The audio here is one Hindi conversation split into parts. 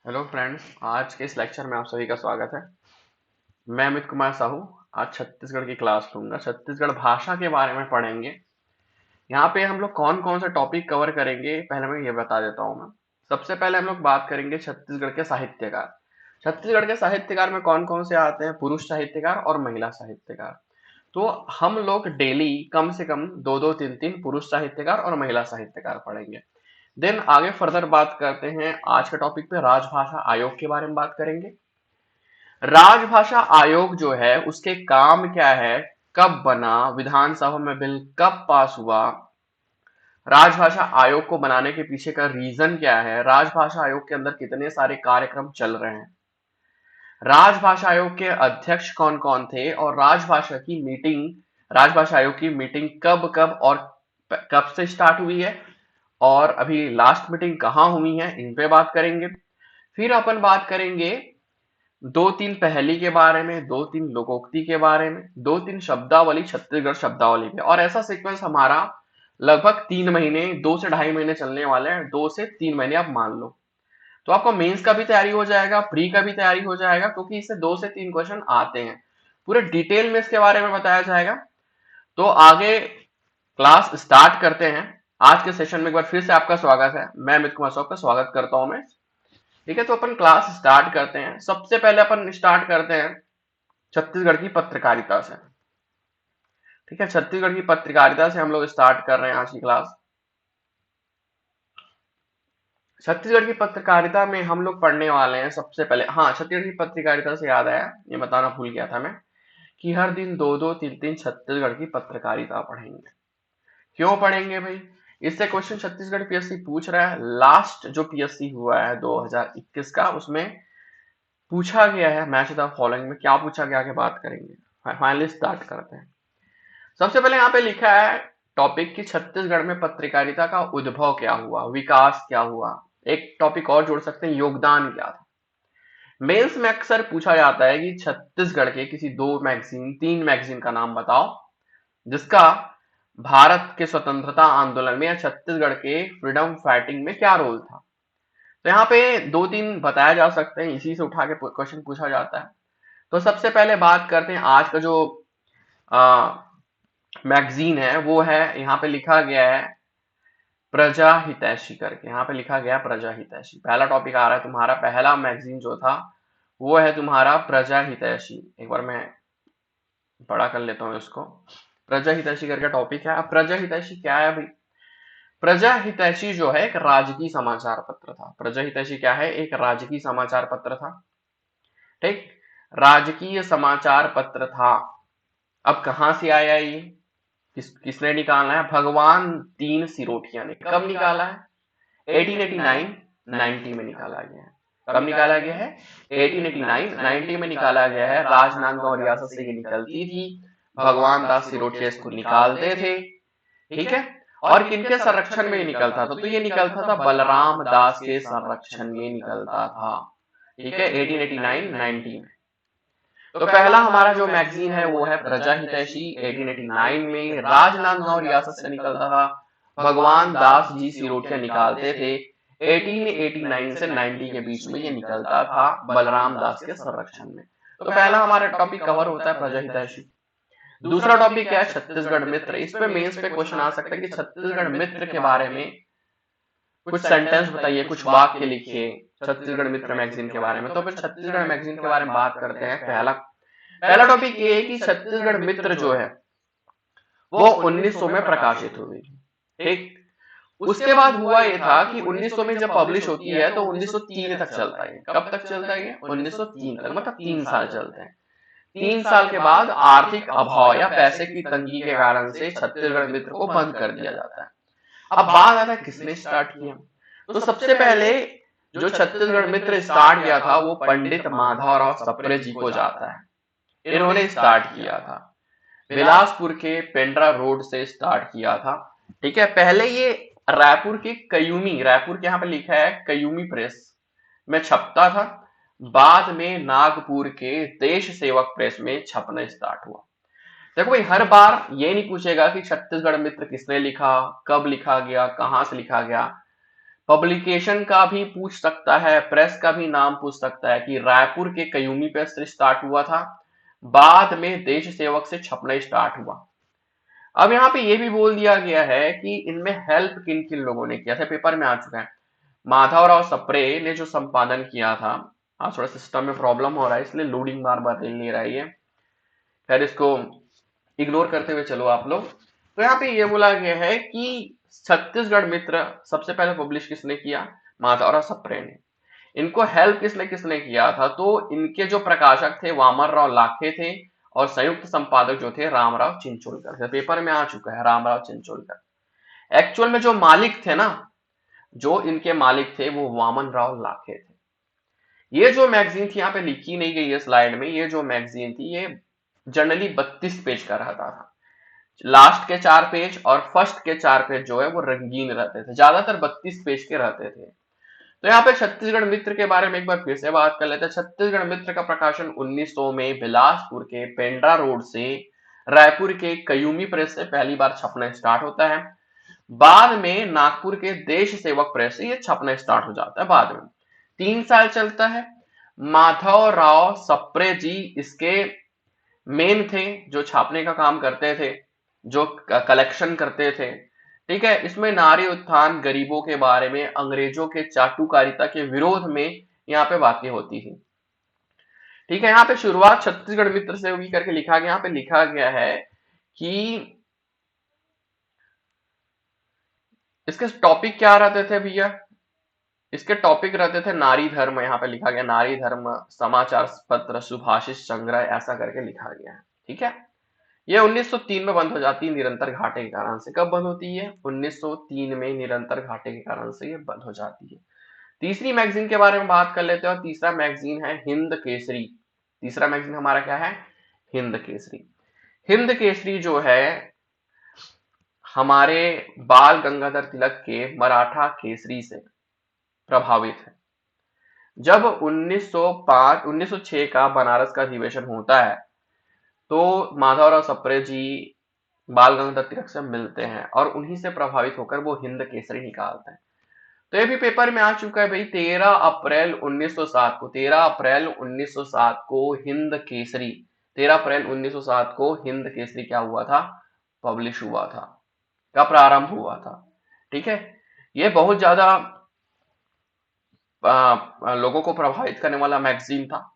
हेलो फ्रेंड्स, आज के इस लेक्चर में आप सभी का स्वागत है। मैं अमित कुमार साहू आज छत्तीसगढ़ की क्लास लूंगा। छत्तीसगढ़ भाषा के बारे में पढ़ेंगे। यहाँ पे हम लोग कौन कौन से टॉपिक कवर करेंगे पहले मैं ये बता देता हूँ। मैं सबसे पहले हम लोग बात करेंगे छत्तीसगढ़ के साहित्यकार। छत्तीसगढ़ के साहित्यकार में कौन कौन से आते हैं? पुरुष साहित्यकार और महिला साहित्यकार। तो हम लोग डेली कम से कम दो दो तीन तीन पुरुष साहित्यकार और महिला साहित्यकार पढ़ेंगे। देन आगे फर्दर बात करते हैं। आज के टॉपिक पे राजभाषा आयोग के बारे में बात करेंगे। राजभाषा आयोग जो है उसके काम क्या है, कब बना, विधानसभा में बिल कब पास हुआ, राजभाषा आयोग को बनाने के पीछे का रीजन क्या है, राजभाषा आयोग के अंदर कितने सारे कार्यक्रम चल रहे हैं, राजभाषा आयोग के अध्यक्ष कौन कौन थे और राजभाषा आयोग की मीटिंग कब कब और कब से स्टार्ट हुई है और अभी लास्ट मीटिंग कहाँ हुई है, इन पे बात करेंगे। फिर अपन बात करेंगे दो तीन पहेली के बारे में, दो तीन लोकोक्ति के बारे में, दो तीन शब्दावली, छत्तीसगढ़ शब्दावली पे। और ऐसा सीक्वेंस हमारा लगभग 3 महीने, 2 से ढाई महीने चलने वाले हैं। 2 से 3 महीने आप मान लो। तो आपका मेंस का भी तैयारी हो जाएगा, प्री का भी तैयारी हो जाएगा, क्योंकि इससे 2 से 3 क्वेश्चन आते हैं। पूरे डिटेल में इसके बारे में बताया जाएगा। तो आगे क्लास स्टार्ट करते हैं। आज के सेशन में एक बार फिर से आपका स्वागत है। मैं अमित कुमार साहब का स्वागत करता हूं मैं। ठीक है, तो अपन क्लास स्टार्ट करते हैं। सबसे पहले अपन स्टार्ट करते हैं छत्तीसगढ़ की पत्रकारिता से। ठीक है, छत्तीसगढ़ की पत्रकारिता से हम लोग स्टार्ट कर रहे हैं आज की क्लास। छत्तीसगढ़ की पत्रकारिता में हम लोग पढ़ने वाले हैं सबसे पहले। हाँ, छत्तीसगढ़ की पत्रकारिता से याद आया, ये बताना भूल गया था मैं, कि हर दिन दो दो तीन तीन छत्तीसगढ़ की पत्रकारिता पढ़ेंगे। क्यों पढ़ेंगे भाई? इससे क्वेश्चन छत्तीसगढ़ पीएससी पूछ रहा है। लास्ट जो पीएससी हुआ है 2021 का, उसमें पूछा गया है मैच द फॉलोइंग में। क्या पूछा गया आगे बात करेंगे। फाइनली स्टार्ट करते हैं। सबसे पहले यहाँ पे लिखा है टॉपिक कि छत्तीसगढ़ में पत्रकारिता का उद्भव क्या हुआ, विकास क्या हुआ। एक टॉपिक और जोड़ सकते हैं, योगदान क्या था। मेंस में अक्सर पूछा जाता है कि छत्तीसगढ़ के किसी दो मैगजीन, तीन मैगजीन का नाम बताओ जिसका भारत के स्वतंत्रता आंदोलन में या छत्तीसगढ़ के फ्रीडम फाइटिंग में क्या रोल था। तो यहाँ पे दो तीन बताया जा सकते हैं, इसी से उठा के क्वेश्चन पूछा जाता है। तो सबसे पहले बात करते हैं आज का जो मैगजीन है, वो है, यहाँ पे लिखा गया है प्रजा हितैषी करके। यहाँ पे लिखा गया प्रजा हितैषी। पहला टॉपिक आ रहा है तुम्हारा, पहला मैगजीन जो था वो है तुम्हारा प्रजा हितैषी। एक बार मैं बड़ा कर लेता हूँ इसको। प्रजा हितैषी करके टॉपिक है। अब प्रजा हितैषी क्या है भाई? प्रजा हितैषी जो है एक राजकीय समाचार पत्र था। प्रजा हितैषी क्या है? एक राजकीय समाचार पत्र था। ठीक, राजकीय समाचार पत्र था। अब कहां से आया ये? किसने निकाला है? भगवान तीन सिरोठिया ने। कब निकाला है? 1889 90 में निकाला गया है। कब निकाला गया है? 1889 90 में निकाला गया है। राजनांदगांव रियासत से ये निकलती थी। भगवान दास सिरोठिया इसको निकालते थे। ठीक है, और किनके संरक्षण में ये निकलता था? तो ये निकलता था बलराम दास के संरक्षण में निकलता था। ठीक है, 1889 90 में। तो पहला हमारा जो मैगजीन है वो है प्रजा हितैषी। 1889 में राजनांदगांव रियासत से निकलता था। भगवान दास जी सिरोठिया निकालते थे। 1889 से 90 के बीच में ये निकलता था बलराम दास के संरक्षण में। तो पहला हमारा टॉपिक कवर होता है प्रजा हितैषी। दूसरा टॉपिक क्या है? छत्तीसगढ़ मित्र। इस पे मेंस पे क्वेश्चन आ सकता है कि छत्तीसगढ़ मित्र के बारे में कुछ सेंटेंस बताइए, कुछ वाक्य लिखिए छत्तीसगढ़ मित्र मैगजीन के बारे में। तो फिर छत्तीसगढ़ मैगजीन के बारे में बात करते हैं। पहला पहला टॉपिक ये है कि छत्तीसगढ़ मित्र जो है वो 1900 में प्रकाशित हुई। ठीक, उसके बाद हुआ ये था कि 1900 में जब पब्लिश होती है तो 1903 तक चलता है। कब तक चलता है? 1903 तक, मतलब 3 साल चलते हैं। 3 साल के बाद आर्थिक अभाव या पैसे की तंगी के कारण से छत्तीसगढ़ मित्र को बंद कर दिया जाता है। अब बात आता है किसने स्टार्ट किया। तो सबसे पहले जो छत्तीसगढ़ मित्र स्टार्ट किया था वो पंडित माधवराव सप्रे जी को जाता है। इन्होंने स्टार्ट किया था, बिलासपुर के पेंड्रा रोड से स्टार्ट किया था। ठीक है, पहले ये रायपुर के कयूमी, रायपुर के यहाँ पे लिखा है कयूमी प्रेस में छपता था। बाद में नागपुर के देश सेवक प्रेस में छपना स्टार्ट हुआ। देखो भाई, हर बार ये नहीं पूछेगा कि छत्तीसगढ़ मित्र किसने लिखा, कब लिखा गया, कहां से लिखा गया। पब्लिकेशन का भी पूछ सकता है, प्रेस का भी नाम पूछ सकता है कि रायपुर के कयूमी प्रेस से स्टार्ट हुआ था, बाद में देश सेवक से छपना स्टार्ट हुआ। अब यहाँ पे ये भी बोल दिया गया है कि इनमें हेल्प किन किन लोगों ने किया था, पेपर में आ चुका है। माधवराव सप्रे ने जो संपादन किया था, आज थोड़ा सिस्टम में प्रॉब्लम हो रहा है इसलिए लोडिंग बार बार ले रहा है ये, खैर इसको इग्नोर करते हुए चलो आप लोग। तो यहाँ पे ये बोला गया है कि छत्तीसगढ़ मित्र सबसे पहले पब्लिश किसने किया, माधवराव सप्रे ने। इनको हेल्प किसने किसने किया था, तो इनके जो प्रकाशक थे वामन राव लाखे थे, और संयुक्त संपादक जो थे रामराव चिंचोलकर। पेपर में आ चुका है रामराव चिंचोलकर। एक्चुअल में जो मालिक थे ना, जो इनके मालिक थे वो वामन राव लाखे थे। ये जो मैगजीन थी, यहाँ पे लिखी नहीं गई है स्लाइड में, ये जो मैगजीन थी ये जनरली 32 पेज का रहता था। लास्ट के 4 पेज और फर्स्ट के 4 पेज जो है वो रंगीन रहते थे, ज्यादातर 32 पेज के रहते थे। तो यहाँ पे छत्तीसगढ़ मित्र के बारे में एक बार फिर से बात कर लेते हैं। छत्तीसगढ़ मित्र का प्रकाशन 1900 में बिलासपुर के पेंड्रा रोड से रायपुर के कयूमी प्रेस से पहली बार छपना स्टार्ट होता है। बाद में नागपुर के देश सेवक प्रेस से ये छपना स्टार्ट हो जाता है। बाद में 3 साल चलता है। माधव राव सप्रे जी इसके मेन थे, जो छापने का काम करते थे, जो कलेक्शन करते थे। ठीक है, इसमें नारी उत्थान, गरीबों के बारे में, अंग्रेजों के चाटुकारिता के विरोध में यहाँ पे बातें होती थी। ठीक है, यहाँ पे शुरुआत छत्तीसगढ़ मित्र से हुई करके लिखा गया, यहाँ पे लिखा गया है कि इसके टॉपिक क्या रहते थे भैया, इसके टॉपिक रहते थे नारी धर्म, यहाँ पे लिखा गया नारी धर्म, समाचार पत्र, सुभाषित संग्रह, ऐसा करके लिखा गया है। ठीक है, ये 1903 में बंद हो जाती है निरंतर घाटे के कारण से। कब बंद होती है, 1903 में निरंतर घाटे के कारण से ये बंद हो जाती है। तीसरी मैगजीन के बारे में बात कर लेते हैं, और तीसरा मैगजीन है हिंद केसरी। तीसरा मैगजीन हमारा क्या है, हिंद केसरी। हिंद केसरी जो है हमारे बाल गंगाधर तिलक के मराठा केसरी से प्रभावित है। जब 1906 का बनारस का अधिवेशन होता है तो माधवराव सप्रे जी बाल गंगाधर तिलक से मिलते हैं और उन्हीं से प्रभावित होकर वो हिंद केसरी निकालते हैं। तो ये भी पेपर में आ चुका है भाई, 13 अप्रैल 1907 को, 13 अप्रैल 1907 को हिंद केसरी, 13 अप्रैल 1907 को हिंद केसरी क्या हुआ था, पब्लिश हुआ था, का प्रारंभ हुआ था। ठीक है, ये बहुत ज्यादा लोगों को प्रभावित करने वाला मैगजीन था।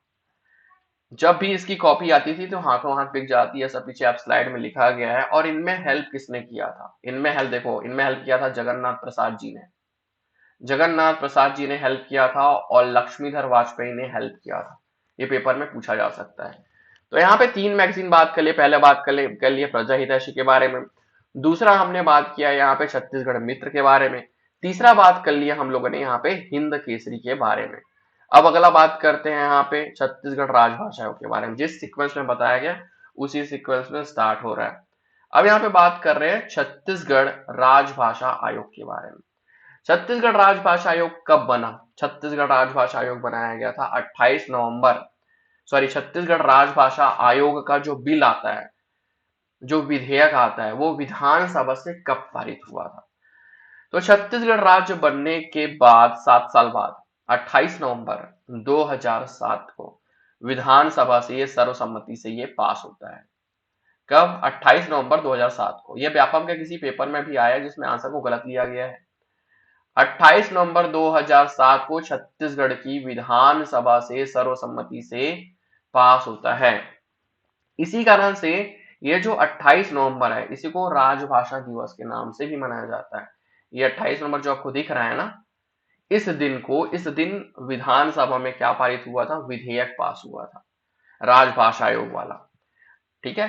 जब भी इसकी कॉपी आती थी तो हाथों हाथ बिक जाती है, सब पीछे आप स्लाइड में लिखा गया है। और इनमें हेल्प किसने किया था, इनमें हेल्प देखो, इनमें हेल्प किया था जगन्नाथ प्रसाद जी ने, जगन्नाथ प्रसाद जी ने हेल्प किया था, और लक्ष्मीधर वाजपेयी ने हेल्प किया था। ये पेपर में पूछा जा सकता है। तो यहाँ पे 3 मैगजीन बात कर लिए, पहले बात कर लिए प्रजा हितैषी के बारे में, दूसरा हमने बात किया यहाँ पे छत्तीसगढ़ मित्र के बारे में, तीसरा बात कर लिया हम लोगों ने यहाँ पे हिंद केसरी के बारे में। अब अगला बात करते हैं यहाँ पे छत्तीसगढ़ राजभाषा आयोग के बारे में, जिस सीक्वेंस में बताया गया उसी सीक्वेंस में स्टार्ट हो रहा है। अब यहाँ पे बात कर रहे हैं छत्तीसगढ़ राजभाषा आयोग के बारे में। छत्तीसगढ़ राजभाषा आयोग कब बना, छत्तीसगढ़ राजभाषा आयोग बनाया गया था 28 नवंबर, सॉरी, छत्तीसगढ़ राजभाषा आयोग का जो बिल आता है, जो विधेयक आता है, वो विधानसभा से कब पारित हुआ था। तो छत्तीसगढ़ राज्य बनने के बाद 7 साल बाद 28 नवंबर 2007 को विधानसभा से ये सर्वसम्मति से ये पास होता है। कब, 28 नवंबर 2007 को। यह व्यापम के किसी पेपर में भी आया जिसमें आंसर को गलत लिया गया है। 28 नवंबर 2007 को छत्तीसगढ़ की विधानसभा से सर्वसम्मति से पास होता है। इसी कारण से ये जो 28 नवंबर है इसी को राजभाषा दिवस के नाम से भी मनाया जाता है। ये 28 नवंबर जो आपको दिख रहा है ना, इस दिन विधानसभा में क्या पारित हुआ था, विधेयक पास हुआ था, राजभाषा आयोग वाला। ठीक है,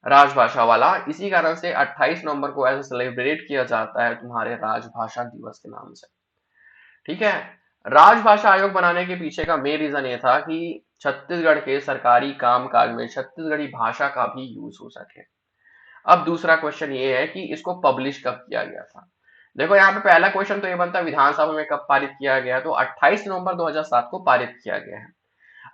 राजभाषा वाला। इसी कारण से 28 नवंबर को ऐसे सेलिब्रेट किया जाता है तुम्हारे राजभाषा दिवस के नाम से। ठीक है, राजभाषा आयोग बनाने के पीछे का मेन रीजन ये था कि छत्तीसगढ़ के सरकारी कामकाज में छत्तीसगढ़ी भाषा का भी यूज हो सके। अब दूसरा क्वेश्चन ये है कि इसको पब्लिश कब किया गया था। देखो यहाँ पे पहला क्वेश्चन तो ये बनता है विधानसभा में कब पारित किया गया, तो 28 नवंबर 2007 को पारित किया गया है।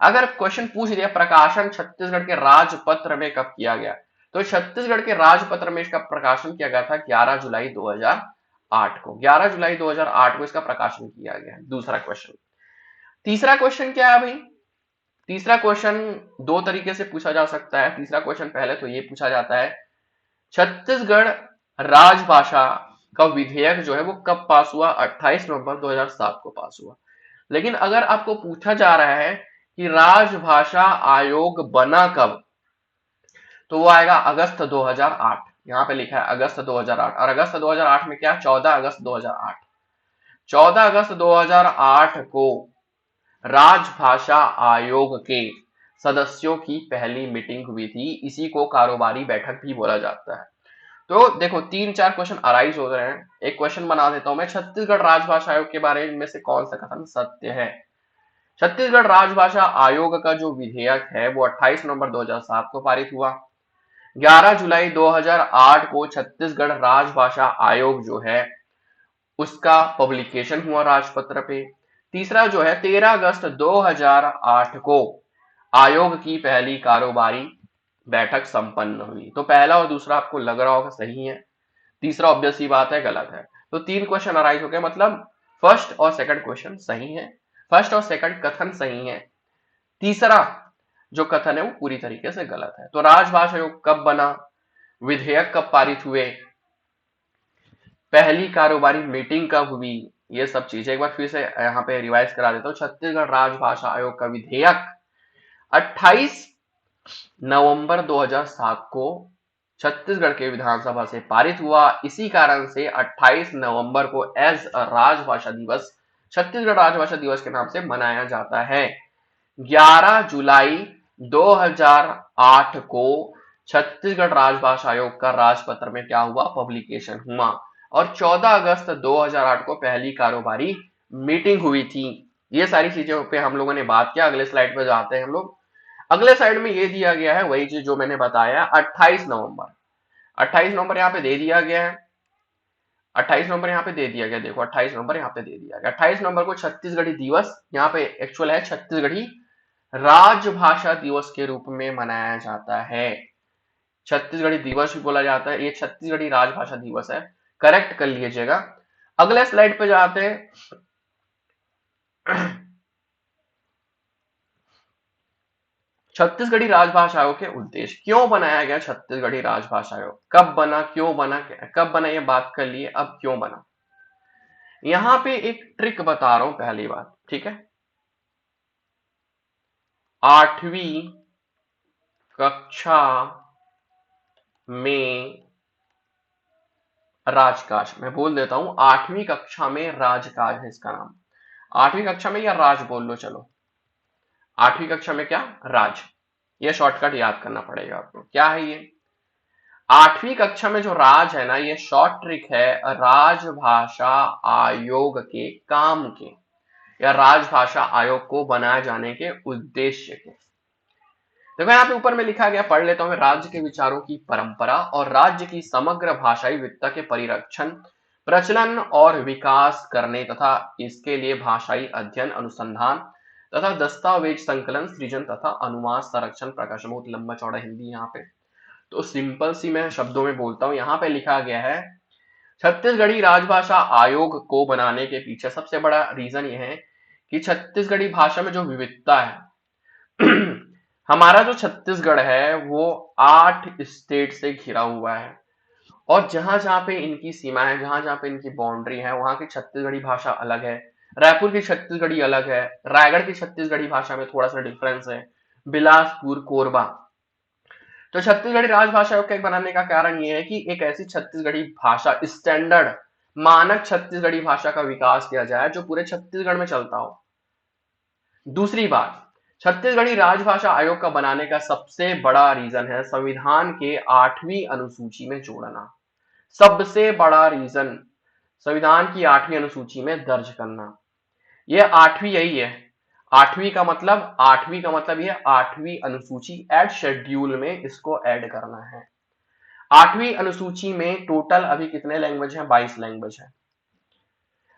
अगर क्वेश्चन पूछ दिया प्रकाशन छत्तीसगढ़ के राजपत्र में कब किया गया, तो छत्तीसगढ़ के राजपत्र में इसका प्रकाशन किया गया था 11 जुलाई 2008 2008 को, 11 जुलाई 2008 को इसका प्रकाशन किया गया है। दूसरा क्वेश्चन। तीसरा क्वेश्चन क्या है भाई? तीसरा क्वेश्चन दो तरीके से पूछा जा सकता है। तीसरा क्वेश्चन पहले तो ये पूछा जाता है, छत्तीसगढ़ राजभाषा का विधेयक जो है वो कब पास हुआ? 28 नवंबर 2007 को पास हुआ। लेकिन अगर आपको पूछा जा रहा है कि राजभाषा आयोग बना कब, तो वो आएगा अगस्त 2008। यहाँ पे लिखा है अगस्त 2008, और अगस्त 2008 में क्या? 14 अगस्त 2008। 14 अगस्त 2008 को राजभाषा आयोग के सदस्यों की पहली मीटिंग हुई थी। इसी को कारोबारी बैठक भी बोला जाता है। तो देखो, तीन चार क्वेश्चन अराइज हो रहे हैं। एक क्वेश्चन बना देता हूं मैं, छत्तीसगढ़ राजभाषा आयोग के बारे में से कौन सा कथन सत्य है? छत्तीसगढ़ राजभाषा आयोग का जो विधेयक है वो 28 नवंबर 2007 को पारित हुआ। 11 जुलाई 2008 को छत्तीसगढ़ राजभाषा आयोग जो है उसका पब्लिकेशन हुआ राजपत्र पे। तीसरा जो है 13 अगस्त 2008 को आयोग की पहली कारोबारी बैठक संपन्न हुई। तो पहला और दूसरा आपको लग रहा होगा सही है, तीसरा ऑब्वियस ही बात है गलत है। तो तीन क्वेश्चन अराइज हो गए, मतलब फर्स्ट और सेकंड क्वेश्चन सही है, फर्स्ट और सेकंड कथन सही है, तीसरा जो कथन है वो पूरी तरीके से गलत है। तो राजभाषा आयोग कब बना, विधेयक कब पारित हुए, पहली कारोबारी मीटिंग कब हुई, ये सब चीजें एक बार फिर से यहाँ पे रिवाइज करा देता हूँ। छत्तीसगढ़ राजभाषा आयोग का विधेयक 28 नवंबर 2007 को छत्तीसगढ़ के विधानसभा से पारित हुआ। इसी कारण से 28 नवंबर को एज अ राजभाषा दिवस, छत्तीसगढ़ राजभाषा दिवस के नाम से मनाया जाता है। 11 जुलाई 2008 को छत्तीसगढ़ राजभाषा आयोग का राजपत्र में क्या हुआ? पब्लिकेशन हुआ। और 14 अगस्त 2008 को पहली कारोबारी मीटिंग हुई थी। ये सारी चीजों पे हम लोगों ने बात किया। अगले स्लाइड पे जाते हैं हम लोग। अगले साइड में ये दिया गया है वही चीज जो मैंने बताया। 28 नवंबर, 28 नवंबर यहाँ पे दे दिया गया है। 28 नवंबर यहाँ पे दे दिया गया, देखो 28 नवंबर यहाँ पे दे दिया गया। 28 नवंबर को छत्तीसगढ़ी दिवस, यहाँ पे एक्चुअल है छत्तीसगढ़ी राजभाषा दिवस के रूप में मनाया जाता है। छत्तीसगढ़ी दिवस भी बोला जाता है, ये छत्तीसगढ़ी राजभाषा दिवस है, करेक्ट कर लीजिएगा। अगले स्लाइड पे जाते हैं। छत्तीसगढ़ी राजभाषा आयोग के उद्देश्य, क्यों बनाया गया छत्तीसगढ़ी राजभाषा आयोग, कब बना, क्यों बना, कब बना ये बात कर लिए, अब क्यों बना। यहां पे एक ट्रिक बता रहा हूं, पहली बात, ठीक है। 8वीं कक्षा में राजकाज, मैं बोल देता हूं 8वीं कक्षा में राजकाज है इसका नाम। 8वीं कक्षा में, या राज बोल लो, चलो 8वीं कक्षा में क्या? राज। ये शॉर्टकट याद करना पड़ेगा आपको। क्या है ये? 8वीं कक्षा में जो राज है ना, ये शॉर्ट ट्रिक है राजभाषा आयोग के काम के, या राजभाषा आयोग को बनाए जाने के उद्देश्य के। देखो यहाँ पे ऊपर में लिखा गया, पढ़ लेता हूं। राज्य के विचारों की परंपरा और राज्य की समग्र भाषाई विविधता के परिरक्षण, प्रचलन और विकास करने तथा इसके लिए भाषाई अध्ययन, अनुसंधान तथा दस्तावेज संकलन, सृजन तथा अनुवाद, संरक्षण, प्रकाशन। बहुत लंबा चौड़ा हिंदी यहाँ पे, तो सिंपल सी मैं शब्दों में बोलता हूं। यहाँ पे लिखा गया है छत्तीसगढ़ी राजभाषा आयोग को बनाने के पीछे सबसे बड़ा रीजन ये है कि छत्तीसगढ़ी भाषा में जो विविधता है हमारा जो छत्तीसगढ़ है वो 8 स्टेट से घिरा हुआ है, और जहां जहां पे इनकी सीमा है, जहां जहां पे इनकी बाउंड्री है, वहां की छत्तीसगढ़ी भाषा अलग है। रायपुर की छत्तीसगढ़ी अलग है, रायगढ़ की छत्तीसगढ़ी भाषा में थोड़ा सा डिफरेंस है, बिलासपुर, कोरबा। तो छत्तीसगढ़ी राजभाषा के बनाने का कारण यह है कि एक ऐसी छत्तीसगढ़ी भाषा, स्टैंडर्ड मानक छत्तीसगढ़ी भाषा का विकास किया जाए जो पूरे छत्तीसगढ़ में चलता हो। दूसरी बात, छत्तीसगढ़ी राजभाषा आयोग का बनाने का सबसे बड़ा रीजन है संविधान के 8वीं अनुसूची में जोड़ना। सबसे बड़ा रीजन संविधान की 8वीं अनुसूची में दर्ज करना। यह 8वीं यही है। 8वीं का मतलब, 8वीं का मतलब यह 8वीं अनुसूची, एड शेड्यूल में इसको ऐड करना है। 8वीं अनुसूची में टोटल अभी कितने लैंग्वेज हैं? 22 लैंग्वेज है।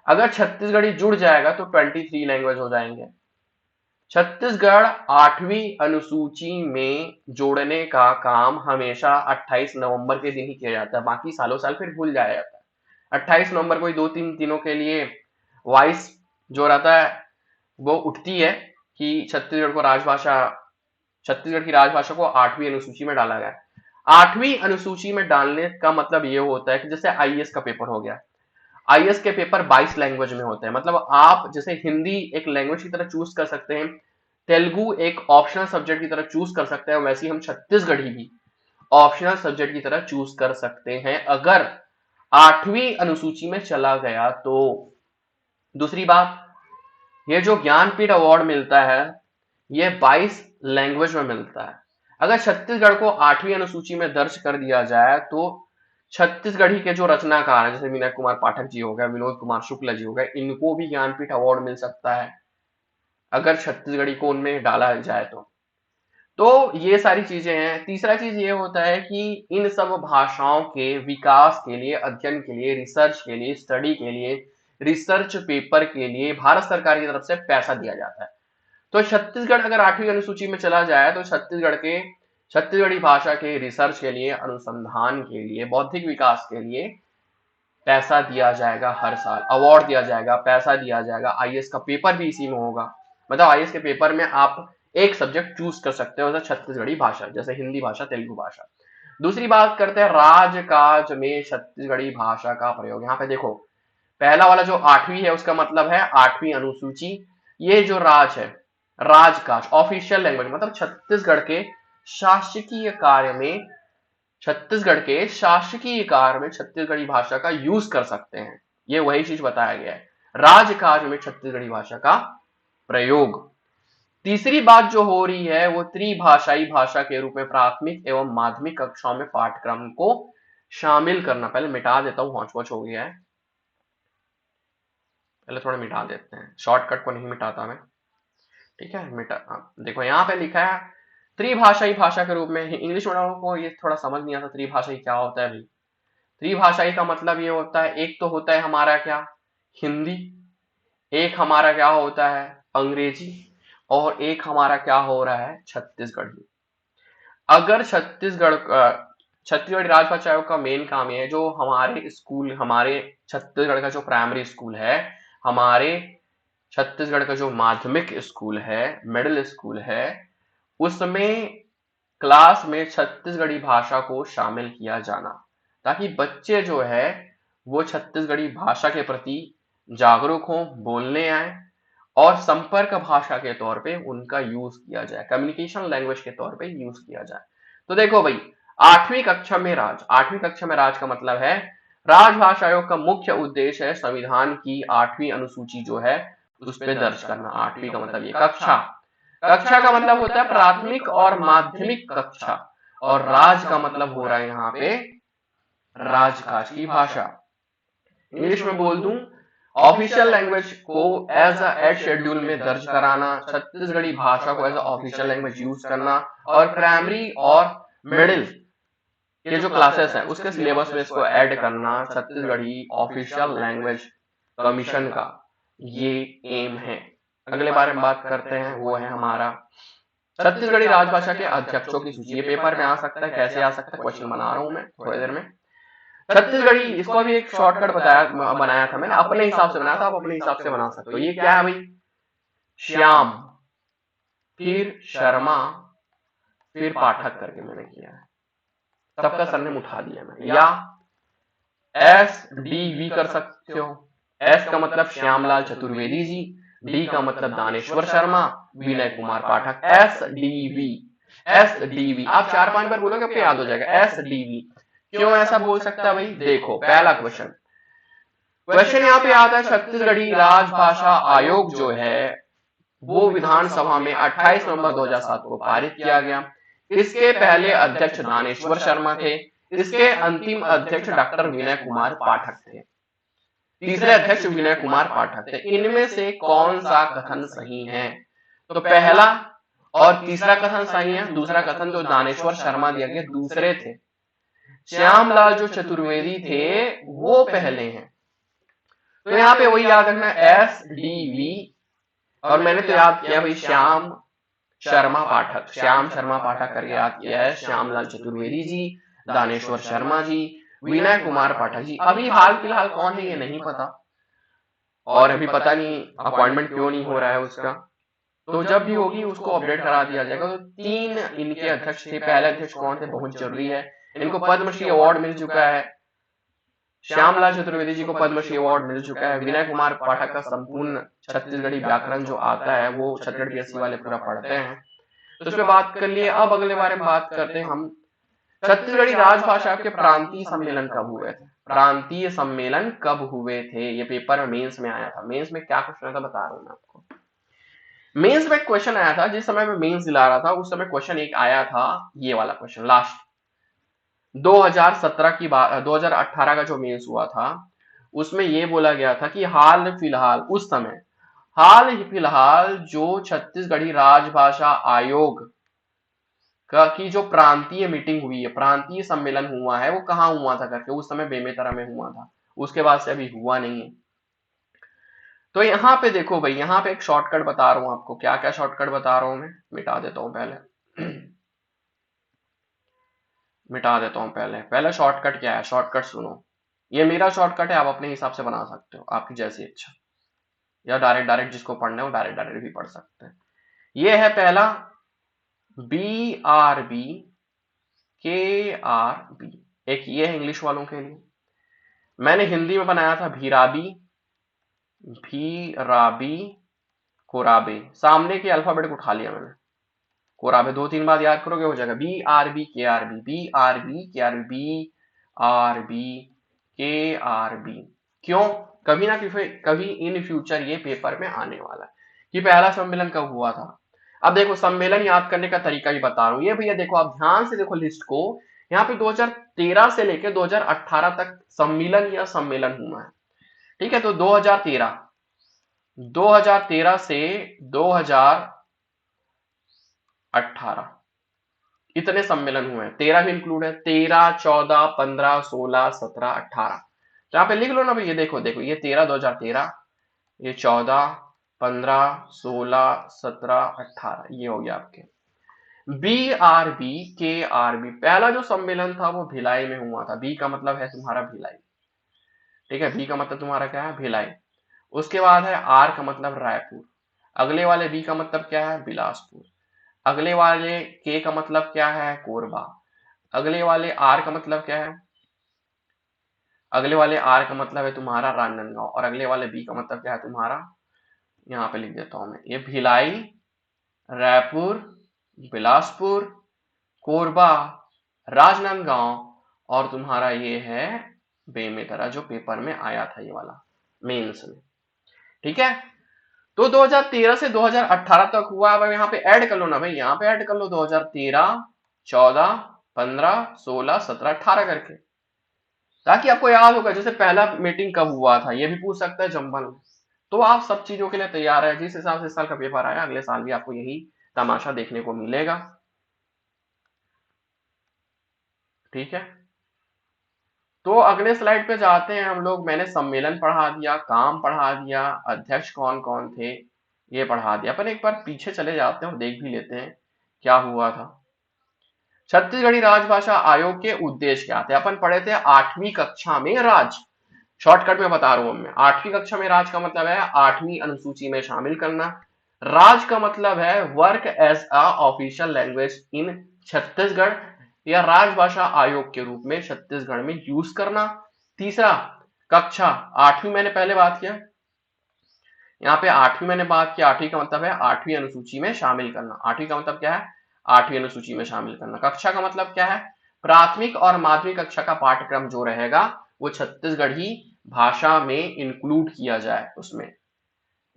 अगर छत्तीसगढ़ी जुड़ जाएगा तो 23 लैंग्वेज हो जाएंगे। छत्तीसगढ़ 8वीं अनुसूची में जोड़ने का काम हमेशा 28 नवंबर के दिन ही किया जाता है, बाकी सालों साल फिर भूल जाया जाता है। 28 नवंबर को ही 2-3 दिनों के लिए वॉइस जो रहता है वो उठती है कि छत्तीसगढ़ की राजभाषा को 8वीं अनुसूची में डाला गया है। 8वीं अनुसूची में डालने का मतलब ये होता है कि जैसे आईएएस का पेपर हो गया, आईएएस के पेपर 22 लैंग्वेज में होते हैं, मतलब आप जैसे हिंदी एक लैंग्वेज की तरह चूज कर सकते हैं, तेलुगु एक ऑप्शनल सब्जेक्ट की तरह चूज कर सकते हैं, वैसे ही हम छत्तीसगढ़ी भी ऑप्शनल सब्जेक्ट की तरह चूज कर सकते हैं अगर 8वीं अनुसूची में चला गया तो। दूसरी बात, ये जो ज्ञानपीठ अवार्ड मिलता है ये 22 लैंग्वेज में मिलता है। अगर छत्तीसगढ़ को 8वीं अनुसूची में दर्ज कर दिया जाए तो छत्तीसगढ़ी के जो रचनाकार हैं जैसे विनय कुमार पाठक जी हो गए, विनोद कुमार शुक्ल जी हो गए, इनको भी ज्ञानपीठ अवार्ड मिल सकता है अगर छत्तीसगढ़ी को उनमें डाला जाए तो ये सारी चीजें हैं। तीसरा चीज ये होता है कि इन सब भाषाओं के विकास के लिए, अध्ययन के लिए, रिसर्च के लिए, स्टडी के लिए, रिसर्च पेपर के लिए भारत सरकार की तरफ से पैसा दिया जाता है। तो छत्तीसगढ़ अगर 8वीं अनुसूची में चला जाए तो छत्तीसगढ़ी भाषा के रिसर्च के लिए, अनुसंधान के लिए, बौद्धिक विकास के लिए पैसा दिया जाएगा, हर साल अवार्ड दिया जाएगा, पैसा दिया जाएगा। आईएएस का पेपर भी इसी में होगा, मतलब आईएएस के पेपर में आप एक सब्जेक्ट चूज कर सकते हो जैसे छत्तीसगढ़ी भाषा, जैसे हिंदी भाषा, तेलुगु भाषा। दूसरी बात करते हैं राजकाज में छत्तीसगढ़ी भाषा का प्रयोग। यहाँ पे देखो, पहला वाला जो 8वीं है उसका मतलब है 8वीं अनुसूची। ये जो राज है, राजकाज ऑफिशियल लैंग्वेज, मतलब छत्तीसगढ़ के शासकीय कार्य में छत्तीसगढ़ी भाषा का यूज कर सकते हैं, ये वही चीज बताया गया है, राजकाज में छत्तीसगढ़ी भाषा का प्रयोग। तीसरी बात जो हो रही है वो त्रिभाषाई भाषा के रूप में प्राथमिक एवं माध्यमिक कक्षाओं में पाठ्यक्रम को शामिल करना। पहले मिटा देता हूं, हौच हो गया है, पहले थोड़ा मिटा देते हैं, शॉर्टकट को नहीं मिटाता मैं, ठीक है। देखो यहाँ पे लिखा है त्रिभाषाई भाषा के रूप में। इंग्लिश मीडियम को ये थोड़ा समझ नहीं आता त्रिभाषाई क्या होता है भाई। त्रिभाषाई का मतलब ये होता है, एक तो होता है हमारा क्या, हिंदी, एक हमारा क्या होता है अंग्रेजी, और एक हमारा क्या हो रहा है छत्तीसगढ़ी। अगर छत्तीसगढ़ राजभाषा आयोग का मेन काम ये है, जो हमारे स्कूल, हमारे छत्तीसगढ़ का जो प्राइमरी स्कूल है, हमारे छत्तीसगढ़ का जो माध्यमिक स्कूल है, मिडिल स्कूल है, उसमें क्लास में छत्तीसगढ़ी भाषा को शामिल किया जाना, ताकि बच्चे जो है वो छत्तीसगढ़ी भाषा के प्रति जागरूक हों, बोलने आए और संपर्क भाषा के तौर पे उनका यूज किया जाए, कम्युनिकेशन लैंग्वेज के तौर पे यूज किया जाए। तो देखो भाई, 8वीं कक्षा में राज का मतलब है राजभाषा आयोग का मुख्य उद्देश्य है संविधान की 8वीं अनुसूची जो है उस पर दर्ज करना। 8वीं का मतलब ये कक्षा, कक्षा का मतलब होता है प्राथमिक और माध्यमिक कक्षा, और राज का मतलब हो रहा है यहाँ पे राजकाज की भाषा। इंग्लिश में बोल दूं, ऑफिशियल लैंग्वेज को एज एड शेड्यूल में दर्ज कराना, छत्तीसगढ़ी भाषा को एज ऑफिशियल लैंग्वेज यूज करना, और प्राइमरी और मिडिल के जो क्लासेस हैं उसके सिलेबस में इसको ऐड करना, छत्तीसगढ़ी ऑफिशियल लैंग्वेज कमीशन का ये एम है। अगले बारे में बात करते हैं, वो है हमारा छत्तीसगढ़ी राजभाषा के अध्यक्षों की सूची। ये पेपर में आ सकता है, कैसे आ सकता है, क्वेश्चन बना रहा हूं मैं थोड़ी देर में। छत्तीसगढ़ी, इसको भी एक शॉर्टकट बनाया था मैंने, अपने हिसाब से बनाया था, आप अपने हिसाब से बना सकते हो। ये क्या है भाई, श्याम, फिर शर्मा, फिर पाठक करके मैंने किया है, सबका सरनेम उठा दिया मैंने। या SDV कर सकते हो। S का मतलब श्यामलाल चतुर्वेदी जी, D का मतलब दानेश्वर शर्मा, विनय कुमार पाठक। SDV आप 4-5 बार बोलोगे आपको याद हो जाएगा। SDV क्यों ऐसा बोल सकता है भाई, देखो पहला क्वेश्चन यहाँ पे आता है, छत्तीसगढ़ी राजभाषा आयोग जो है वो विधानसभा में 28 नवंबर 2007 को पारित किया गया। इसके पहले अध्यक्ष दानेश्वर शर्मा थे, इसके अंतिम अध्यक्ष डॉक्टर विनय कुमार पाठक थे, तीसरे अध्यक्ष विनय कुमार पाठक थे। इनमें से कौन सा कथन सही है? तो पहला और तीसरा कथन सही है, दूसरा कथन जो दानेश्वर शर्मा दिया गया दूसरे थे, श्यामलाल जो चतुर्वेदी थे वो पहले हैं। तो यहाँ पे वही याद रखना SDV, और मैंने तो याद किया भाई श्याम शर्मा पाठक करके याद किया है, श्यामलाल चतुर्वेदी जी, दानेश्वर शर्मा जी, विनय कुमार पाठक जी। अभी हाल फिलहाल कौन है ये नहीं पता, और अभी पता नहीं अपॉइंटमेंट क्यों नहीं हो रहा है उसका, तो जब भी होगी उसको अपडेट करा दिया जाएगा। तो 3 इनके अध्यक्ष थे। पहले अध्यक्ष कौन थे, बहुत जरूरी है, इनको पद्मश्री अवार्ड मिल चुका है। श्यामलाल चतुर्वेदी जी को पद्मश्री अवार्ड मिल चुका है। विनय कुमार पाठक का संपूर्ण छत्तीसगढ़ी व्याकरण जो आता है वो छत्तीसगढ़ पीएससी वाले पूरा पढ़ते हैं, तो इस पे बात कर लिए। अब अगले बारे में बात करते हैं हम, छत्तीसगढ़ी राजभाषा के प्रांतीय सम्मेलन कब हुए थे। प्रांतीय सम्मेलन कब हुए थे, ये पेपर में मेंस में आया था। मेंस में क्या क्वेश्चन था बता रहा हूं मैं आपको। मेंस में क्वेश्चन आया था, जिस समय मैं मेंस दिला रहा था उस समय क्वेश्चन एक आया था, ये वाला क्वेश्चन लास्ट 2017 की बात, 2018 का जो मेंस हुआ था उसमें ये बोला गया था कि हाल फिलहाल, उस समय हाल ही फिलहाल जो छत्तीसगढ़ी राजभाषा आयोग का की जो प्रांतीय मीटिंग हुई है, प्रांतीय सम्मेलन हुआ है, वो कहाँ हुआ था करके, उस समय बेमेतरा में हुआ था, उसके बाद से अभी हुआ नहीं है। तो यहाँ पे देखो भाई, यहाँ पे एक शॉर्टकट बता रहा हूं आपको। क्या क्या शॉर्टकट बता रहा हूं मैं, मिटा देता हूं पहले मिटा देता हूं पहले। पहले शॉर्टकट क्या है, शॉर्टकट सुनो। ये मेरा शॉर्टकट है, आप अपने हिसाब से बना सकते हो, आपकी जैसी इच्छा, या डायरेक्ट डायरेक्ट जिसको पढ़ना है वो डायरेक्ट डायरेक्ट भी पढ़ सकते हैं। ये है पहला, BRB KRB, एक ये है इंग्लिश वालों के लिए। मैंने हिंदी में बनाया था भीराबी, भीराबी, कोराबे, सामने के अल्फाबेट को उठा लिया मैंने, कोराबे 2-3 बार याद करोगे हो जाएगा। BRB KRB, BRB KRB, BRB KRB। क्यों, कभी ना कभी इन फ्यूचर ये पेपर में आने वाला है कि पहला सम्मेलन कब हुआ था। अब देखो सम्मेलन याद करने का तरीका ही बता रहा हूं। ये भैया देखो, आप ध्यान से देखो लिस्ट को, यहाँ पे 2013 से लेकर 2018 तक सम्मेलन या सम्मेलन हुआ है, ठीक है। तो 2013 से 2018 इतने सम्मेलन हुए हैं, 13 भी इंक्लूड है, 13, 14, 15, 16, 17, 18। तो यहाँ पे लिख लो ना भाई, ये देखो देखो, ये 13 2013, ये 14, 15, 16, 17, 18, ये हो गया आपके। BRB KRB, पहला जो सम्मेलन था वो भिलाई में हुआ था। बी का मतलब है तुम्हारा भिलाई, ठीक है, बी का मतलब तुम्हारा क्या है, भिलाई। उसके बाद है आर का मतलब रायपुर, अगले वाले बी का मतलब क्या है, बिलासपुर, अगले वाले के का मतलब क्या है, कोरबा, अगले वाले आर का मतलब क्या है, अगले वाले आर का मतलब है तुम्हारा राजनांदगांव, और अगले वाले बी का मतलब क्या है तुम्हारा, यहाँ पे लिख देता हूं मैं, ये भिलाई, रायपुर, बिलासपुर, कोरबा, राजनांदगांव, और तुम्हारा ये है बेमेतरा, जो पेपर में आया था ये वाला मेंस में, ठीक है। तो 2013 से 2018 तक हुआ। अब यहाँ पे ऐड कर लो ना भाई, यहाँ पे ऐड कर लो 2013, 14, 15, 16, 17, 18 करके, ताकि आपको याद होगा जैसे पहला मीटिंग कब हुआ था, ये भी पूछ सकता है जंबल में। तो आप सब चीजों के लिए तैयार है, जिस हिसाब से इस साल का पेपर आया अगले साल भी आपको यही तमाशा देखने को मिलेगा, ठीक है। तो अगले स्लाइड पे जाते हैं हम लोग। मैंने सम्मेलन पढ़ा दिया, काम पढ़ा दिया, अध्यक्ष कौन कौन थे ये पढ़ा दिया। पर एक बार पीछे चले जाते हैं और देख भी लेते हैं क्या हुआ था। छत्तीसगढ़ी राजभाषा आयोग के उद्देश्य क्या थे, अपन पढ़े थे 8वीं कक्षा में राज। शॉर्टकट में बता रहा हूं मैं, 8वीं कक्षा में राज का मतलब है 8वीं अनुसूची में शामिल करना। राज का मतलब है work as a official language in Chhattisgarh, या राजभाषा आयोग के रूप में छत्तीसगढ़ में यूज करना। तीसरा, कक्षा 8वीं मैंने पहले बात किया, यहाँ पे 8वीं मैंने बात की, 8वीं का मतलब है 8वीं अनुसूची में शामिल करना। 8वीं का मतलब क्या है, 8वीं अनुसूची में शामिल करना। कक्षा का मतलब क्या है, प्राथमिक और माध्यमिक कक्षा का पाठ्यक्रम जो रहेगा वो छत्तीसगढ़ी भाषा में इंक्लूड किया जाए उसमें,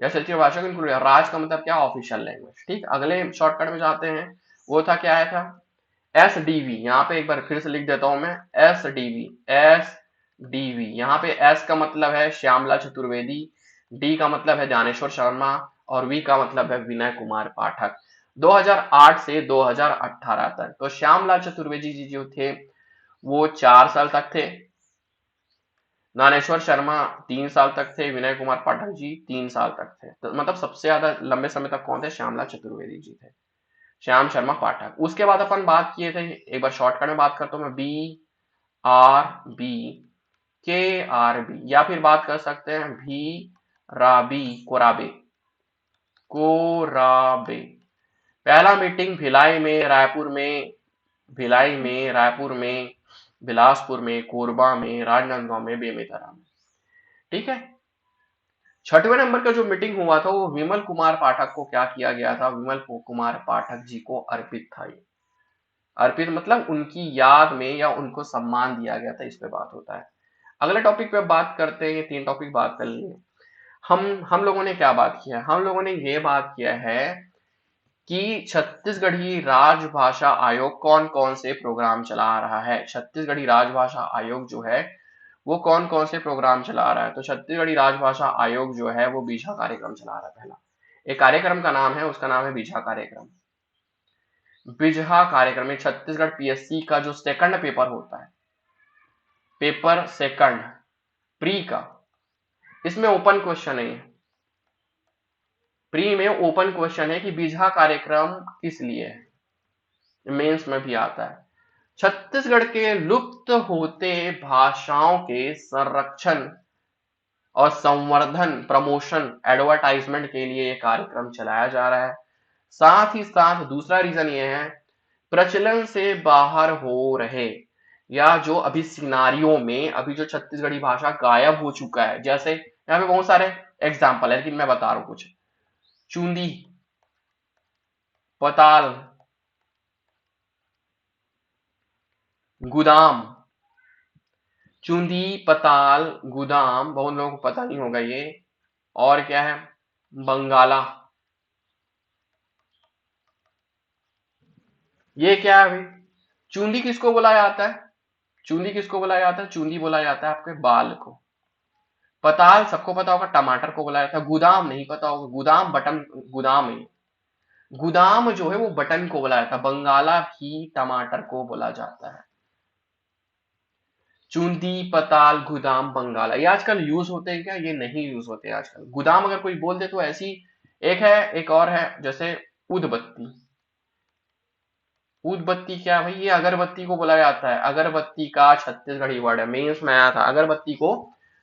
या क्षेत्रीय भाषा को इंक्लूड। राज का मतलब क्या, ऑफिशियल लैंग्वेज, ठीक। अगले शॉर्टकट में जाते हैं, वो था क्या आया था, SDV। यहाँ पे एक बार फिर से लिख देता हूं मैं, SDV। यहाँ पे S का मतलब है श्यामला चतुर्वेदी, D का मतलब है ज्ञानेश्वर शर्मा, और V का मतलब है विनय कुमार पाठक। 2008 से 2018 तक। तो श्यामलाल चतुर्वेदी जी जो थे वो 4 साल तक थे, ज्ञानेश्वर शर्मा 3 साल तक थे, विनय कुमार पाठक जी 3 साल तक थे। तो मतलब सबसे ज्यादा लंबे समय तक कौन थे, श्यामलाल चतुर्वेदी जी थे, श्याम शर्मा पाठक। उसके बाद अपन बात किए थे, एक बार शॉर्टकट में बात करता हूँ मैं, RB, KRB, या फिर बात कर सकते हैं भी राबी, कोराबे, कोराबे। पहला मीटिंग भिलाई में, रायपुर में, भिलाई में, रायपुर में, बिलासपुर में, कोरबा में, राजनांदगांव में, बेमेतरा में। ठीक है। छठवें नंबर का जो मीटिंग हुआ था वो विमल कुमार पाठक को क्या किया गया था, विमल कुमार पाठक जी को अर्पित था। ये अर्पित मतलब उनकी याद में या उनको सम्मान दिया गया था, इस पे बात होता है। अगले टॉपिक पे बात करते हैं, ये 3 टॉपिक बात कर लिए। हम लोगों ने क्या बात किया, हम लोगों ने ये बात किया है कि छत्तीसगढ़ी राजभाषा आयोग कौन कौन से प्रोग्राम चला रहा है। छत्तीसगढ़ी राजभाषा आयोग जो है वो कौन कौन से प्रोग्राम चला रहा है। तो छत्तीसगढ़ी राजभाषा आयोग जो है वो बीझा कार्यक्रम चला रहा है। पहला एक कार्यक्रम का नाम है, उसका नाम है बीझा कार्यक्रम। बीझा कार्यक्रम में छत्तीसगढ़ पीएससी का जो सेकंड पेपर होता है, पेपर सेकंड प्री का, इसमें ओपन क्वेश्चन नहीं है। प्री में ओपन क्वेश्चन है कि बीझा कार्यक्रम किस लिए है, मेंस में भी आता है। छत्तीसगढ़ के लुप्त होते भाषाओं के संरक्षण और संवर्धन, प्रमोशन, एडवर्टाइजमेंट के लिए ये कार्यक्रम चलाया जा रहा है। साथ ही साथ दूसरा रीजन ये है, प्रचलन से बाहर हो रहे या जो अभी सिनारियों में अभी जो छत्तीसगढ़ी भाषा गायब हो चुका है, जैसे यहाँ पे बहुत सारे एग्जाम्पल है लेकिन मैं बता रहा हूं कुछ। चूंदी, पताल, गुदाम, चूंदी, पताल, गुदाम, बहुत लोगों को पता नहीं होगा ये। और क्या है, बंगाला। ये क्या है भाई, चूंदी किसको बोला जाता है, चूंदी किसको बोला जाता है, चूंदी बोला जाता है आपके बाल को। पताल सबको पता होगा, टमाटर को बोला जाता है। गुदाम नहीं पता होगा, गुदाम बटन, गुदाम नहीं, गुदाम जो है वो बटन को बोला जाता है। बंगाला भी टमाटर को बोला जाता है। चूंदी, पताल, गुदाम, बंगाला ये आजकल यूज होते हैं क्या, ये नहीं यूज होते आजकल। गुदाम अगर कोई बोल दे तो ऐसी एक है, एक और है जैसे उदबत्ती। उदबत्ती क्या भाई, ये अगरबत्ती को बोला जाता है। अगरबत्ती का छत्तीसगढ़ी वर्ड है, मेंस में आया था। अगरबत्ती को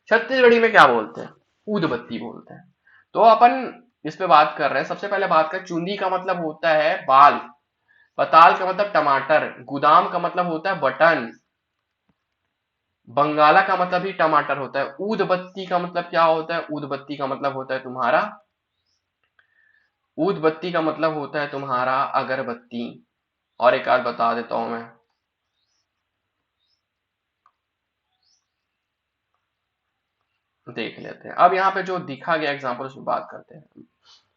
छत्तीसगढ़ी में क्या बोलते हैं, उदबत्ती बोलते हैं। तो अपन इस पे बात कर रहे हैं। सबसे पहले बात कर, चूंदी का मतलब होता है बाल, पताल का मतलब टमाटर, गुदाम का मतलब होता है बटन, बंगाला का मतलब ही टमाटर होता है। ऊदबत्ती का मतलब क्या होता है, ऊदबत्ती का मतलब होता है तुम्हारा, ऊदबत्ती का मतलब होता है तुम्हारा अगरबत्ती। और एक आध बता देता हूं मैं, देख लेते हैं। अब यहाँ पे जो दिखा गया एग्जाम्पल उसमें बात करते हैं।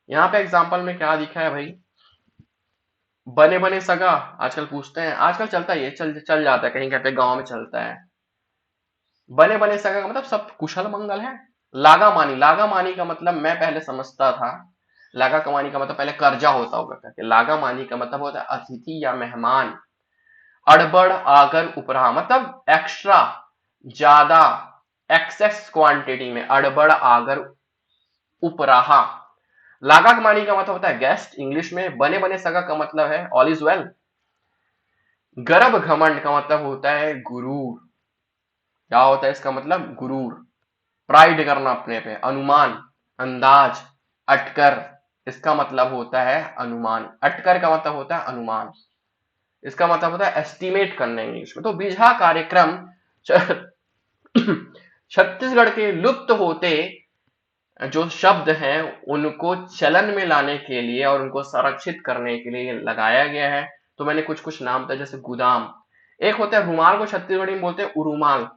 यहाँ पे एग्जाम्पल में क्या दिखा है भाई, बने बने सगा, आजकल पूछते हैं, आजकल चलता है ये, चल चल जाता है, कहीं कहीं पे गांव में चलता है। बने बने सगा का मतलब सब कुशल मंगल है। लागा मानी, लागा मानी का मतलब मैं पहले समझता था, लागा कमानी का मतलब पहले कर्जा होता होगा करके, लागा मानी का मतलब होता है अतिथि या मेहमान। अड़बड़ आगर उपरहा मतलब एक्स्ट्रा, ज्यादा, एक्सेस क्वांटिटी में, अड़बड़ आगर उपरहा। लागा कमानी का मतलब होता है गेस्ट इंग्लिश में। बने बने सगा का मतलब है ऑल इज वेल। गर्भ घमंड का मतलब होता है गुरूर। क्या होता है इसका मतलब, गुरूर, प्राइड करना अपने पे। अनुमान, अंदाज, अटकर, इसका मतलब होता है अनुमान। अटकर का मतलब होता है अनुमान, इसका मतलब होता है एस्टिमेट करना इंग्लिश में। तो बीझा कार्यक्रम छत्तीसगढ़ के लुप्त होते जो शब्द हैं उनको चलन में लाने के लिए और उनको संरक्षित करने के लिए लगाया गया है। तो मैंने कुछ कुछ नाम था, जैसे गुदाम, एक होता है रुमाल को छत्तीसगढ़ी में बोलते हैं उरुमाल,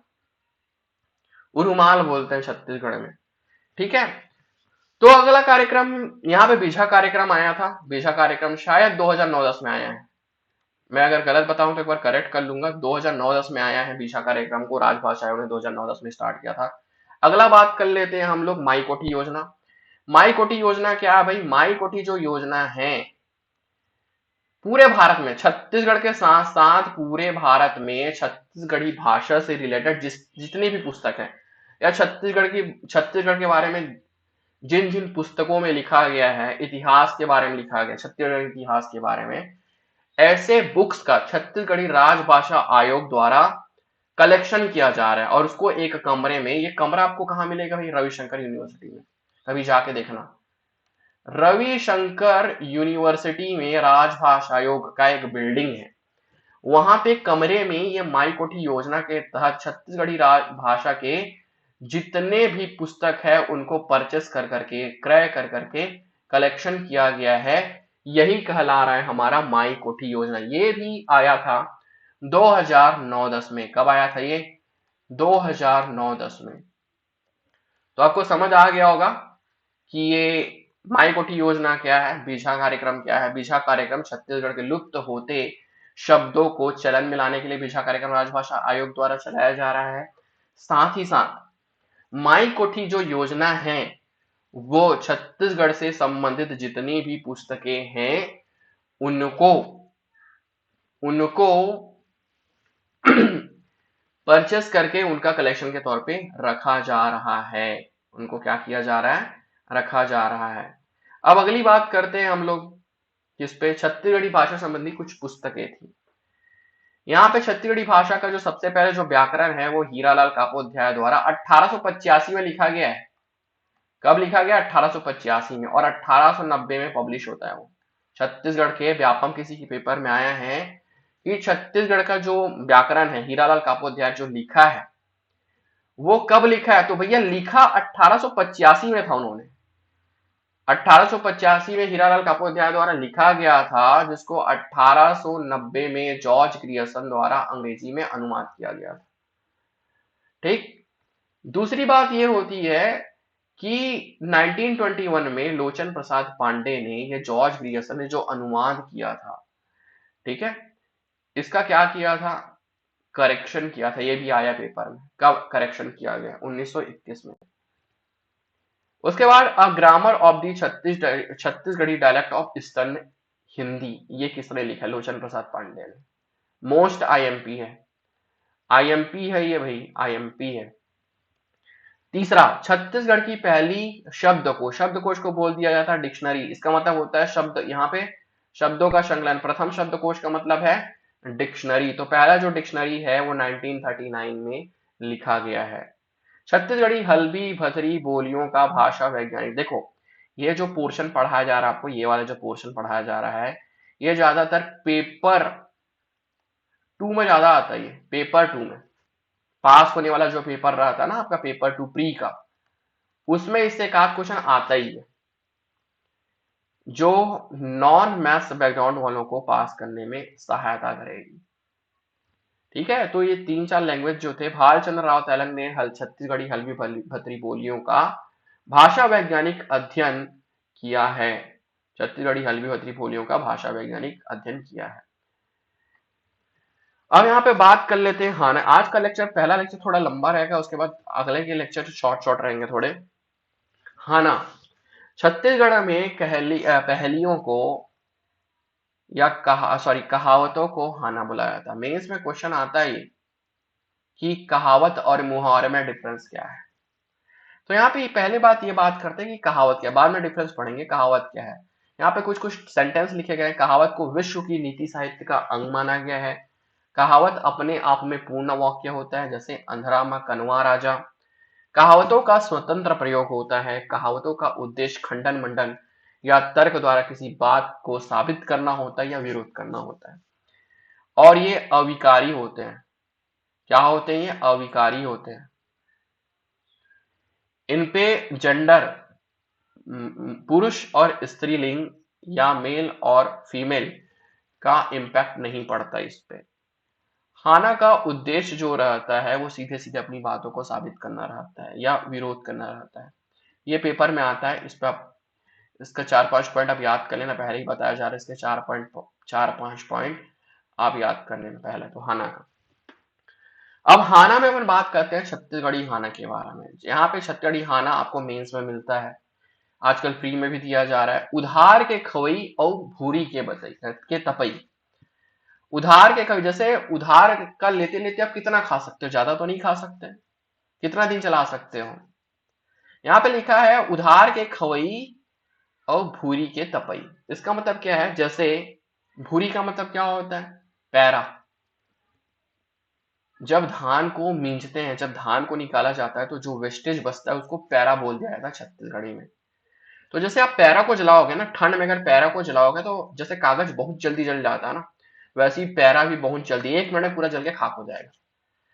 उरुमाल बोलते हैं छत्तीसगढ़ में। ठीक है। तो अगला कार्यक्रम, यहाँ पे बीझा कार्यक्रम आया था। बीझा कार्यक्रम शायद 2009-10 में आया है, मैं अगर गलत बताऊं तो एक बार करेक्ट कर लूंगा। 2009-10 में आया है बीझा कार्यक्रम को, राजभाषा आयोग ने 2009-10 में स्टार्ट किया था। अगला बात कर लेते हैं हम लोग माई कोठी योजना। माई कोठी योजना क्या है भाई, माई कोठी जो योजना है पूरे भारत में, छत्तीसगढ़ के साथ साथ पूरे भारत में छत्तीसगढ़ी भाषा से रिलेटेड जितनी भी पुस्तक है या छत्तीसगढ़ के बारे में जिन जिन पुस्तकों में लिखा गया है, इतिहास के बारे में लिखा गया, छत्तीसगढ़ के इतिहास के बारे में, ऐसे बुक्स का छत्तीसगढ़ी राजभाषा आयोग द्वारा कलेक्शन किया जा रहा है और उसको एक कमरे में, ये कमरा आपको कहाँ मिलेगा भाई? रविशंकर यूनिवर्सिटी में, कभी जाके देखना। रविशंकर यूनिवर्सिटी में राजभाषा आयोग का एक बिल्डिंग है, वहां पे कमरे में ये माई कोठी योजना के तहत छत्तीसगढ़ी भाषा के जितने भी पुस्तक है उनको परचेस कर करके, क्रय कर करके कलेक्शन किया गया है। यही कहला रहा है हमारा माई कोठी योजना। ये भी आया था 2009-10 में। कब आया था ये? 2009-10 में। तो आपको समझ आ गया होगा कि ये माई कोठी योजना क्या है, बीझा कार्यक्रम क्या है। बीझा कार्यक्रम छत्तीसगढ़ के लुप्त होते शब्दों को चलन में लाने के लिए बीझा कार्यक्रम राजभाषा आयोग द्वारा चलाया जा रहा है। साथ ही साथ माई कोठी जो योजना है वो छत्तीसगढ़ से संबंधित जितनी भी पुस्तकें हैं उनको उनको परचेस करके उनका कलेक्शन के तौर पे रखा जा रहा है। उनको क्या किया जा रहा है? रखा जा रहा है। अब अगली बात करते हैं हम लोग जिस पे छत्तीसगढ़ी भाषा संबंधी कुछ पुस्तकें थी। यहाँ पे छत्तीसगढ़ी भाषा का जो सबसे पहले जो व्याकरण है वो हीरालाल कापोध्याय द्वारा 1885 में लिखा गया है। कब लिखा गया? 1885 में। और 1890 में पब्लिश होता है वो। छत्तीसगढ़ के व्यापम किसी के पेपर में आया है कि छत्तीसगढ़ का जो व्याकरण है हीरालाल कापोध्याय जो लिखा है वो कब लिखा है? तो भैया लिखा 1885 में था उन्होंने। 1885 में हीरालाल कापोध्याय द्वारा लिखा गया था, जिसको 1890 में जॉर्ज ग्रियर्सन द्वारा अंग्रेजी में अनुवाद किया गया था। ठीक। दूसरी बात यह होती है कि 1921 में लोचन प्रसाद पांडे ने, ये जॉर्ज ग्रियर्सन ने जो अनुवाद किया था, ठीक है, इसका क्या किया था? करेक्शन किया था। ये भी आया पेपर में। कब करेक्शन किया गया? 1921 में। उसके बाद a grammar of the Chhattisgarhi dialect of eastern Hindi, ये किसने लिखा? लोचन प्रसाद पांडे ने। मोस्ट आईएमपी है। आईएमपी है ये भाई, आईएमपी है। तीसरा, छत्तीसगढ़ की पहली शब्दकोश, शब्दकोश को बोल दिया जाता है डिक्शनरी। इसका मतलब होता है शब्द, यहाँ पे शब्दों का संकलन। प्रथम शब्दकोश का मतलब है डिक्शनरी। तो पहला जो डिक्शनरी है वो 1939 में लिखा गया है। छत्तीसगढ़ी हल्बी भतरी बोलियों का भाषा वैज्ञानिक। देखो ये जो पोर्शन पढ़ाया जा रहा है आपको, ये वाला जो पोर्शन पढ़ाया जा रहा है, ये ज्यादातर पेपर 2 में ज्यादा आता है। ये पेपर 2 में पास होने वाला जो पेपर रहता है ना आपका, पेपर 2 प्री का, उसमें इससे एक आध क्वेश्चन आता ही है, जो नॉन मैथ्स बैकग्राउंड वालों को पास करने में सहायता करेगी। ठीक है। तो ये 3-4 लैंग्वेज जो थे, भालचंद्र राव तैलंग ने छत्तीसगढ़ी हल्बी भतरी बोलियों का भाषा वैज्ञानिक अध्ययन किया है। छत्तीसगढ़ी हल्बी भतरी बोलियों का भाषा वैज्ञानिक अध्ययन किया है। अब यहाँ पे बात कर लेते हैं हाना। आज का लेक्चर, पहला लेक्चर थोड़ा लंबा रहेगा, उसके बाद अगले के लेक्चर शॉर्ट शॉर्ट रहेंगे थोड़े। हाना छत्तीसगढ़ में पहेलियों को या कहावतों को हाना बुलाया जाता है। मेंस में क्वेश्चन आता है कि कहावत और मुहावरे में डिफरेंस क्या है। तो यहाँ पे पहले बात ये बात करते हैं कि कहावत क्या है, बाद में डिफरेंस पढ़ेंगे कहावत क्या है। यहाँ पे कुछ कुछ सेंटेंस लिखे गए हैं। कहावत को विश्व की नीति साहित्य का अंग माना गया है। कहावत अपने आप में पूर्ण वाक्य होता है, जैसे अंधरा में कनवा राजा। कहावतों का स्वतंत्र प्रयोग होता है। कहावतों का उद्देश्य खंडन मंडन या तर्क द्वारा किसी बात को साबित करना होता है या विरोध करना होता है। और ये अविकारी होते हैं। क्या होते हैं? ये अविकारी होते हैं। इन पे जेंडर, पुरुष और स्त्रीलिंग या मेल और फीमेल का इम्पैक्ट नहीं पड़ता इस पे। खाना का उद्देश्य जो रहता है वो सीधे सीधे अपनी बातों को साबित करना रहता है या विरोध करना रहता है। ये पेपर में आता है। इस पे आप इसका 4-5 पॉइंट आप याद कर लेना। पहले ही बताया जा रहा है, इसके 4-5 पॉइंट आप याद कर लेना पहले तो हाना का। अब हाना में अपन बात करते हैं छत्तीसगढ़ी हाना के बारे में। यहाँ पे छत्तीसगढ़ी हाना आपको मेंस में मिलता है, आजकल प्री में भी दिया जा रहा है। उधार के खवई और भूरी के बतई के तपई। उधार के खवई, जैसे उधार का लेते लेते आप कितना खा सकते हो? ज्यादा तो नहीं खा सकते। कितना दिन चला सकते हो? यहाँ पे लिखा है उधार के खवई और भूरी के तपई। इसका मतलब क्या है? जैसे भूरी का मतलब क्या होता है? पैरा। जब धान को मींजते हैं, जब धान को निकाला जाता है तो जो वेस्टेज बचता है उसको पैरा बोल दिया जाता है छत्तीसगढ़ी में। तो जैसे आप पैरा को जलाओगे ना, ठंड में अगर पैरा को जलाओगे तो जैसे कागज बहुत जल्दी जल जाता है ना, वैसे ही पैरा भी बहुत जल्दी 1 मिनट में पूरा जल के खाक हो जाएगा।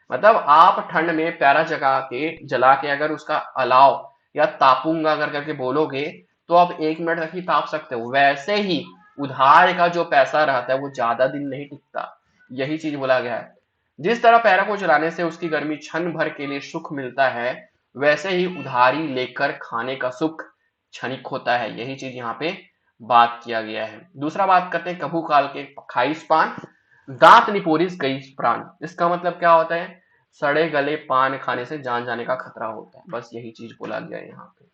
मतलब आप ठंड में प्यारा जला के अगर उसका अलाव या तापूंगा अगर करके बोलोगे तो आप 1 मिनट तक ही ताप सकते हो। वैसे ही उधार का जो पैसा रहता है वो ज्यादा दिन नहीं टिकता, यही चीज बोला गया है। जिस तरह पैरा को जलाने से उसकी गर्मी क्षण भर के लिए सुख मिलता है, वैसे ही उधारी लेकर खाने का सुख क्षणिक होता है, यही चीज यहाँ पे बात किया गया है। दूसरा बात करते हैं कभू काल के खाइस पान, दांत निपोरिस गई प्राण। इसका मतलब क्या होता है? सड़े गले पान खाने से जान जाने का खतरा होता है, बस यही चीज बोला गया है यहाँ पे।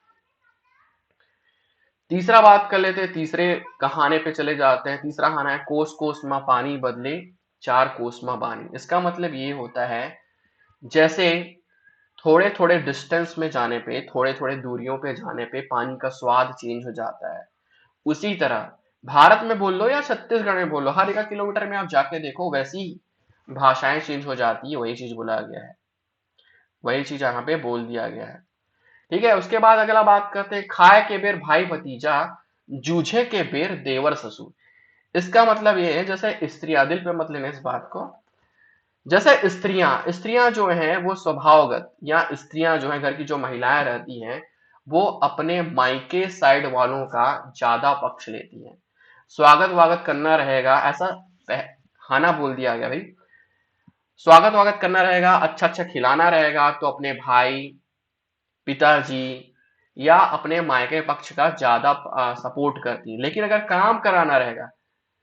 तीसरा बात कर लेते हैं, तीसरे कहाने पे चले जाते हैं। तीसरा कहाना है कोस कोस माँ पानी बदले चार कोस माँ बानी। इसका मतलब ये होता है जैसे थोड़े थोड़े डिस्टेंस में जाने पे, थोड़े थोड़े दूरियों पे जाने पे पानी का स्वाद चेंज हो जाता है, उसी तरह भारत में बोल लो या छत्तीसगढ़ में बोल लो, हर 1 किलोमीटर में आप जाके देखो वैसी भाषाएं चेंज हो जाती है, वही चीज बोला गया है, वही चीज यहाँ पे बोल दिया गया है। ठीक है, उसके बाद अगला बात करते हैं खाए के बेर भाई भतीजा, जूझे के बेर देवर ससुर। इसका मतलब ये है, जैसे स्त्रियां, दिल पे मत लेना इस बात को, जैसे स्त्रियां स्त्रियां जो हैं वो स्वभावगत, या स्त्रियां जो है घर की जो महिलाएं रहती हैं वो अपने मायके साइड वालों का ज्यादा पक्ष लेती हैं। स्वागत वागत करना रहेगा ऐसा खाना बोल दिया गया भाई, स्वागत वागत करना रहेगा, अच्छा अच्छा खिलाना रहेगा तो अपने भाई, पिताजी या अपने मायके पक्ष का ज्यादा सपोर्ट करती है। लेकिन अगर काम कराना रहेगा,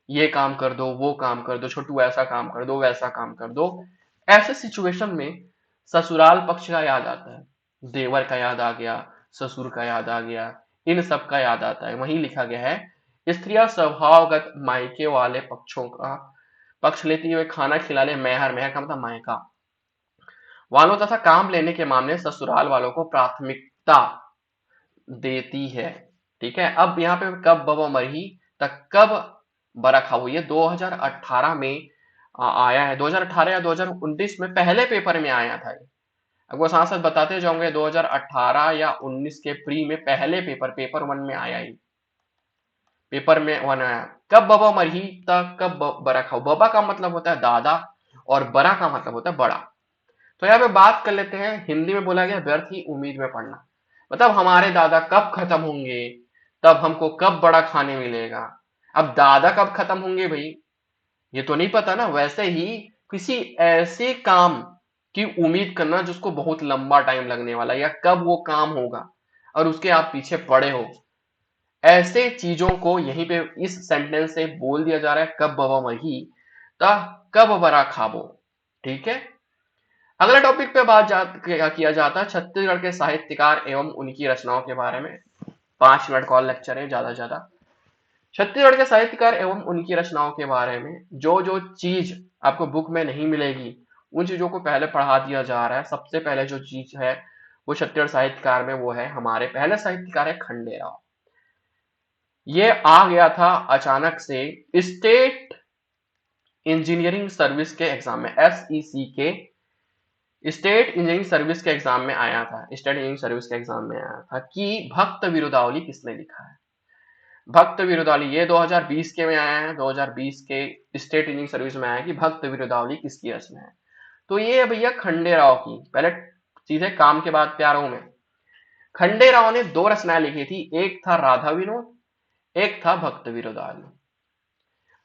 ये काम कर दो, वो काम कर दो, छोटू ऐसा काम कर दो, वैसा काम कर दो, ऐसे सिचुएशन में ससुराल पक्ष का याद आता है, देवर का याद आ गया, ससुर का याद आ गया, इन सब का याद आता है। वहीं लिखा गया है स्त्रियां स्वभावगत मायके वाले पक्षों का पक्ष लेती हुए खाना खिलाने, मेहर, मेहर का मतलब मायका वालों तथा काम लेने के मामले ससुराल वालों को प्राथमिकता देती है। ठीक है, अब यहाँ पे कब बबा मरही तक कब बरखा खाबू, ये 2018 में आया है, 2018 या 2019 में पहले पेपर में आया था ये। आपको साथ साथ बताते जाऊंगे, 2018 या 19 के प्री में पहले पेपर 1 में आया ही, पेपर में 1 आया। कब बबा मरही तक कब बरखा खाऊ। बबा का मतलब होता है दादा और बड़ा का मतलब होता है बड़ा। तो यहाँ पे बात कर लेते हैं, हिंदी में बोला गया व्यर्थ ही उम्मीद में पड़ना। मतलब हमारे दादा कब खत्म होंगे, तब हमको कब बड़ा खाने मिलेगा। अब दादा कब खत्म होंगे भाई, ये तो नहीं पता ना। वैसे ही किसी ऐसे काम की उम्मीद करना जिसको बहुत लंबा टाइम लगने वाला है, या कब वो काम होगा और उसके आप पीछे पड़े हो, ऐसे चीजों को यहीं पे इस सेंटेंस से बोल दिया जा रहा है। कब बबा मही ता कब बड़ा खाबो। ठीक है, अगला टॉपिक पे किया जाता है छत्तीसगढ़ के साहित्यकार एवं उनकी रचनाओं के बारे में। 5 मिनट का लेक्चर है ज्यादा से ज्यादा। छत्तीसगढ़ के साहित्यकार एवं उनकी रचनाओं के बारे में जो जो चीज आपको बुक में नहीं मिलेगी, उन चीजों को पहले पढ़ा दिया जा रहा है। सबसे पहले जो चीज है वो छत्तीसगढ़ साहित्यकार में, वो है हमारे पहले साहित्यकार है खंडेराव। ये आ गया था अचानक से स्टेट इंजीनियरिंग सर्विस के एग्जाम में, SEC के स्टेट इंजीनियरिंग सर्विस के एग्जाम में आया था, स्टेट इंजीनियरिंग सर्विस के एग्जाम में आया था कि भक्त विरुदावली किसने लिखा है। भक्त विरुदावली ये 2020 के में आया है, 2020 के स्टेट इंजीनियरिंग सर्विस में आया कि भक्त विरुदावली किसकी रचना है। तो ये है भैया खंडेराव की। पहले सीधे काम के बाद प्यारों में, खंडेराव ने 2 रचनाएं लिखी थी, एक था राधा विनोद, एक था भक्त विरुदावली।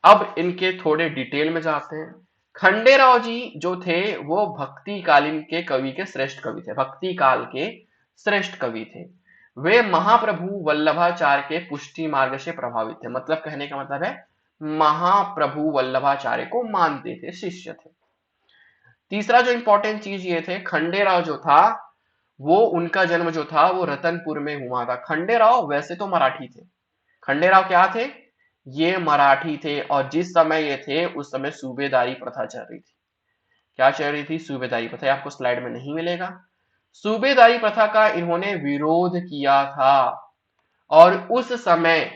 अब इनके थोड़े डिटेल में जाते हैं। खंडेराव जी जो थे वो भक्ति कालीन के कवि के श्रेष्ठ कवि थे, भक्ति काल के श्रेष्ठ कवि थे। वे महाप्रभु वल्लभाचार्य के पुष्टि मार्ग से प्रभावित थे, मतलब कहने का मतलब है महाप्रभु वल्लभाचार्य को मानते थे, शिष्य थे। तीसरा जो इंपॉर्टेंट चीज ये थे, खंडेराव जो था वो, उनका जन्म जो था वो रतनपुर में हुआ था। खंडेराव वैसे तो मराठी थे, खंडेराव क्या थे, ये मराठी थे, और जिस समय ये थे उस समय सूबेदारी प्रथा चल रही थी। क्या चल रही थी? सूबेदारी प्रथा। आपको स्लाइड में नहीं मिलेगा। सूबेदारी प्रथा का इन्होंने विरोध किया था, और उस समय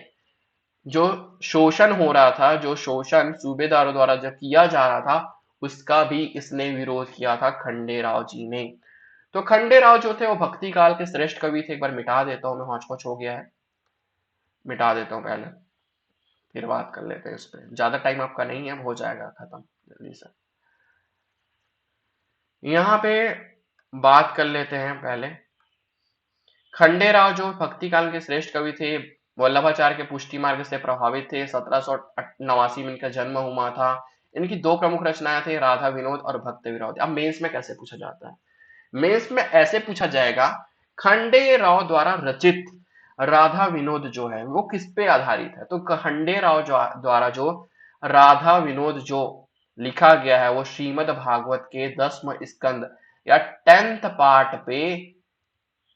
जो शोषण हो रहा था, जो शोषण सूबेदारों द्वारा जो किया जा रहा था, उसका भी इसने विरोध किया था खंडेराव जी ने। तो खंडेराव जो थे वो भक्ति काल के श्रेष्ठ कवि थे। एक बार मिटा देता हूं मैं, हौच हो गया है, मिटा देता हूं पहले, फिर बात कर लेते हैं इस पे। ज्यादा टाइम आपका नहीं है, अब हो जाएगा खत्म जल्दी से। यहाँ पे बात कर लेते हैं पहले। खंडेराव जो भक्ति काल के श्रेष्ठ कवि थे, वल्लभाचार्य के पुष्टि मार्ग से प्रभावित थे। 1789 में इनका जन्म हुआ था। इनकी दो प्रमुख रचनाएं थे, राधा विनोद और भक्त विनोद। अब मेंस में कैसे पूछा जाता है? मेंस में ऐसे पूछा जाएगा, खंडेराव द्वारा रचित राधा विनोद जो है वो किस पे आधारित है? तो खंडेराव द्वारा जो राधा विनोद जो लिखा गया है वो श्रीमद् भागवत के 10वें स्कंद या 10th पार्ट पे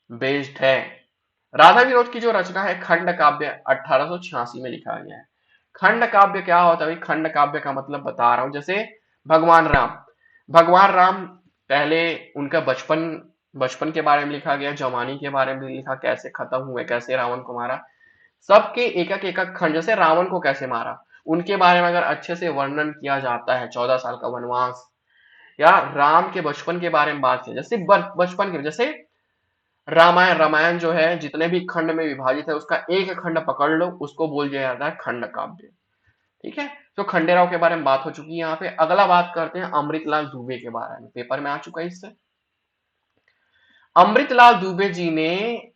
बेस्ड है। राधा विनोद की जो रचना है खंड काव्य 1886 में लिखा गया है। खंड काव्य क्या होता है? खंड काव्य का मतलब बता रहा हूं। जैसे भगवान राम पहले उनका बचपन बचपन के बारे में लिखा गया, जवानी के बारे में लिखा, कैसे खत्म हुए, कैसे रावण को मारा, सबके एक एक खंड। जैसे रावण को कैसे मारा उनके बारे में अगर अच्छे से वर्णन किया जाता है, 14 साल का वनवास, या राम के बचपन के बारे में बात की, जैसे बचपन के, जैसे रामायण जो है जितने भी खंड में विभाजित है उसका एक खंड पकड़ लो, उसको बोल दिया जाता है खंड काव्य। ठीक है, तो खंडेराव के बारे में बात हो चुकी है। यहाँ पे अगला बात करते हैं अमृतलाल दुबे के बारे में, पेपर में आ चुका है इससे। अमृतलाल दुबे जी ने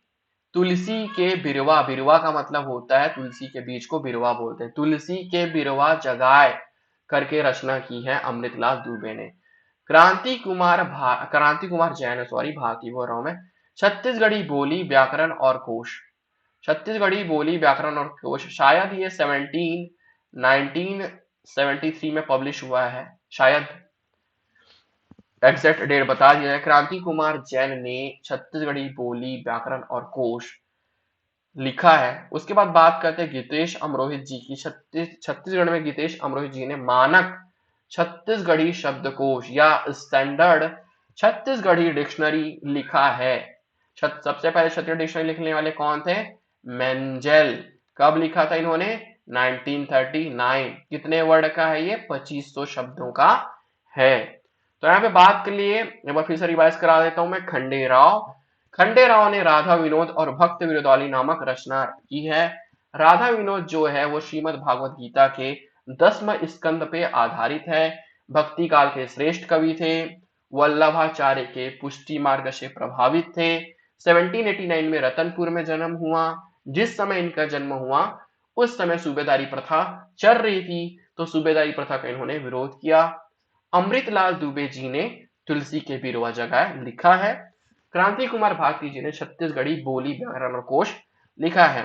तुलसी के बिरवा, बिरवा का मतलब होता है तुलसी के बीज को बिरवा बोलते हैं, तुलसी के बिरवा जगाए करके रचना की है अमृतलाल दुबे ने। क्रांति कुमार जैन, सॉरी भारती बोल रहा हूं मैं। छत्तीसगढ़ी बोली व्याकरण और कोश, छत्तीसगढ़ी बोली व्याकरण और कोश, शायद ये 1973 में पब्लिश हुआ है, शायद एग्जैक्ट डेट बता दिया है। क्रांति कुमार जैन ने छत्तीसगढ़ी बोली व्याकरण और कोश लिखा है। उसके बाद बात करते हैं गीतेश अमरोहित जी की। छत्तीसगढ़ में गीतेश अमरोहित जी ने मानक छत्तीसगढ़ी शब्दकोश या स्टैंडर्ड छत्तीसगढ़ी डिक्शनरी लिखा है। सबसे पहले छत्तीसगढ़ी डिक्शनरी लिखने वाले कौन थे? मेंजल। कब लिखा था इन्होंने? 1939। कितने वर्ड का है ये? 2500 शब्दों का है। तो यहाँ पे बात के लिए एक बार फिर से रिवाइज करा देता हूं मैं। खंडेराव ने राधा विनोद और भक्त विनोदावली नामक रचना की है। राधा विनोद जो है वो श्रीमद् भागवत गीता के 10वें स्कंद पे आधारित है। भक्ति काल के श्रेष्ठ कवि थे, वल्लभाचार्य के पुष्टि मार्ग से प्रभावित थे। 1789 में रतनपुर में जन्म हुआ। जिस समय इनका जन्म हुआ उस समय सूबेदारी प्रथा चल रही थी, तो सूबेदारी प्रथा का इन्होंने विरोध किया। अमृतलाल दुबे जी ने तुलसी के बिरवा जगाए लिखा है। क्रांति कुमार भारती जी ने छत्तीसगढ़ी बोली व्याकरण और कोश लिखा है।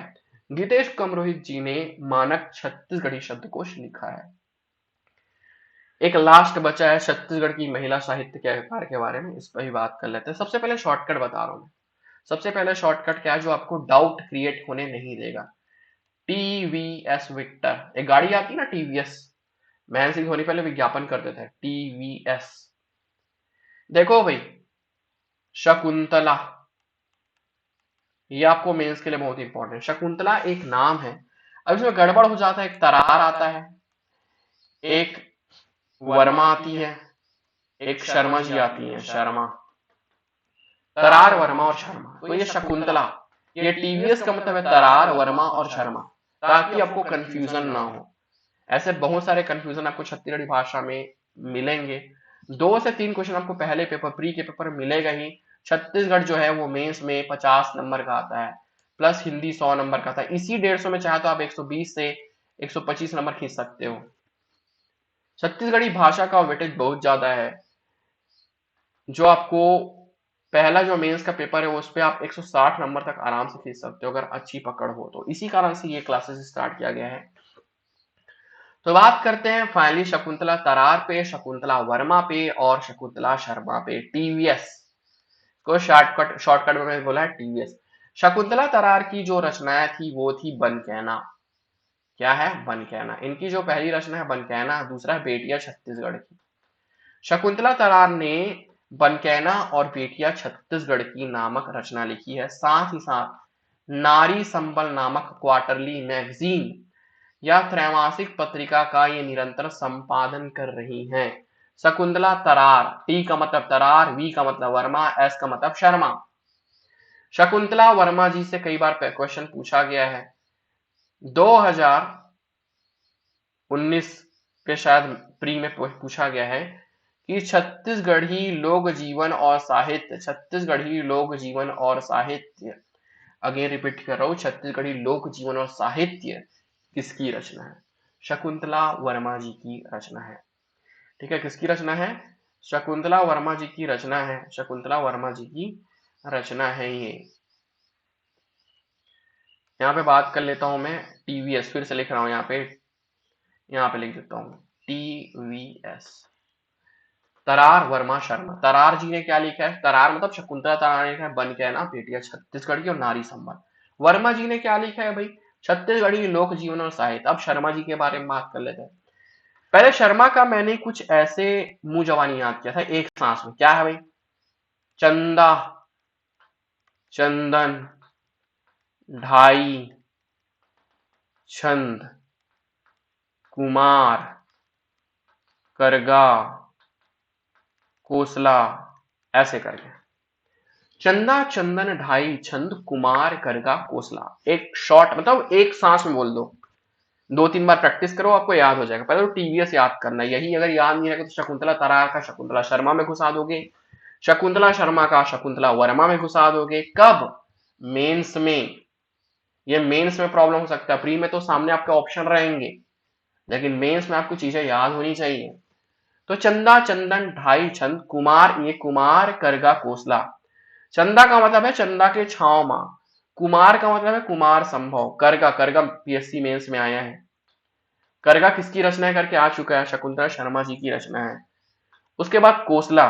गीतेश कमरोहित जी ने मानक छत्तीसगढ़ी शब्दकोश लिखा है। एक लास्ट बचा है छत्तीसगढ़ की महिला साहित्यकार के बारे में, इस पर भी बात कर लेते हैं। सबसे पहले शॉर्टकट बता रहा हूं। सबसे पहले शॉर्टकट क्या है जो आपको डाउट क्रिएट होने नहीं देगा? टीवीएस विक्टर, एक गाड़ी आती ना टीवीएस, महेंद्र सिंह धोनी पहले विज्ञापन करते थे टीवीएस। देखो भाई, शकुंतला, ये आपको मेंस के लिए बहुत इंपॉर्टेंट। शकुंतला एक नाम है, अब इसमें गड़बड़ हो जाता है। एक तरार आता है, एक वर्मा आती है, एक शर्मा जी आती है, शर्मा। तरार, वर्मा और शर्मा, तो ये शकुंतला। ये टीवीएस का मतलब है तरार, वर्मा और शर्मा, ताकि आपको कंफ्यूजन ना हो। ऐसे बहुत सारे कंफ्यूजन आपको छत्तीसगढ़ी भाषा में मिलेंगे। 2 से 3 क्वेश्चन आपको पहले पेपर, प्री के पेपर में मिलेगा ही। छत्तीसगढ़ जो है वो मेंस में 50 नंबर का आता है, प्लस हिंदी 100 नंबर का आता है। इसी 150 में चाहे तो आप 120 से 125 नंबर खींच सकते हो। छत्तीसगढ़ी भाषा का वेटेज बहुत ज्यादा है। जो आपको पहला जो मेंस का पेपर है उस पर आप 160 नंबर तक आराम से खींच सकते हो अगर अच्छी पकड़ हो तो। इसी कारण से ये क्लासेस स्टार्ट किया गया है। तो बात करते हैं फाइनली शकुंतला तरार पे, शकुंतला वर्मा पे और शकुंतला शर्मा पे। टीवीएस को शॉर्टकट में मैंने बोला है टीवीएस। शकुंतला तरार की जो रचनाएं थी वो थी बन कहना। क्या है? बन कहना। इनकी जो पहली रचना है बन कहना, दूसरा है बेटिया छत्तीसगढ़ की। शकुंतला तरार ने बनकैना और बेटिया छत्तीसगढ़ की नामक रचना लिखी है। साथ ही साथ नारी संबल नामक क्वार्टरली मैगजीन या त्रैमासिक पत्रिका का ये निरंतर संपादन कर रही हैं। शकुंतला तरार, टी का मतलब तरार, वी का मतलब वर्मा, एस का मतलब शर्मा। शकुंतला वर्मा जी से कई बार क्वेश्चन पूछा गया है। 2019 के शायद प्री में पूछा गया है कि छत्तीसगढ़ी लोक जीवन और साहित्य, छत्तीसगढ़ी लोक जीवन और साहित्य, अगेन रिपीट कर रहा हूं, छत्तीसगढ़ी लोक जीवन और साहित्य किसकी रचना है? शकुंतला वर्मा जी की रचना है। ठीक है, किसकी रचना है? शकुंतला वर्मा जी की रचना है, शकुंतला वर्मा जी की रचना है ये। यहाँ पे बात कर लेता हूं मैं टीवीएस, फिर से लिख रहा हूं यहाँ पे लिख देता हूं टीवीएस, तरार वर्मा शर्मा। तरार जी ने क्या लिखा है? तरार मतलब शकुंतला तरार ने लिखा है, बन के है ना बेटिया छत्तीसगढ़ की और नारी सम्मान। वर्मा जी ने क्या लिखा है भाई? छत्तीसगढ़ी लोक जीवन और साहित्य। अब शर्मा जी के बारे में बात कर लेते हैं। पहले शर्मा का मैंने कुछ ऐसे मुंह जवानी याद किया था एक सांस में। क्या है भाई? चंदा, चंदन, ढाई, छंद, कुमार, करगा, कोसला, ऐसे करके चंदा, चंदन, ढाई, छंद, कुमार, करगा, कोसला। एक शॉर्ट मतलब एक सांस में बोल दो, 2-3 बार प्रैक्टिस करो, आपको याद हो जाएगा। पहले तो टीवीएस याद करना है, यही अगर याद नहीं रहेगा तो शकुंतला तरार का शकुंतला शर्मा में घुसा दोगे, शकुंतला शर्मा का शकुंतला वर्मा में घुसा दोगे। कब? मेंस में। ये मेंस में प्रॉब्लम हो सकता है, प्री में तो सामने आपके ऑप्शन रहेंगे, लेकिन मेंस में आपको चीजें याद होनी चाहिए। तो चंदा, चंदन, ढाई, छंद, कुमार, ये कुमार, करगा, कोसला। चंदा का मतलब है चंदा के छांव मां, कुमार का मतलब है कुमार संभव, करगा, करगा पीएससी मेंस में आया है। करगा किसकी रचना है करके आ चुका है, शकुंतला शर्मा जी की रचना है। उसके बाद कोसला,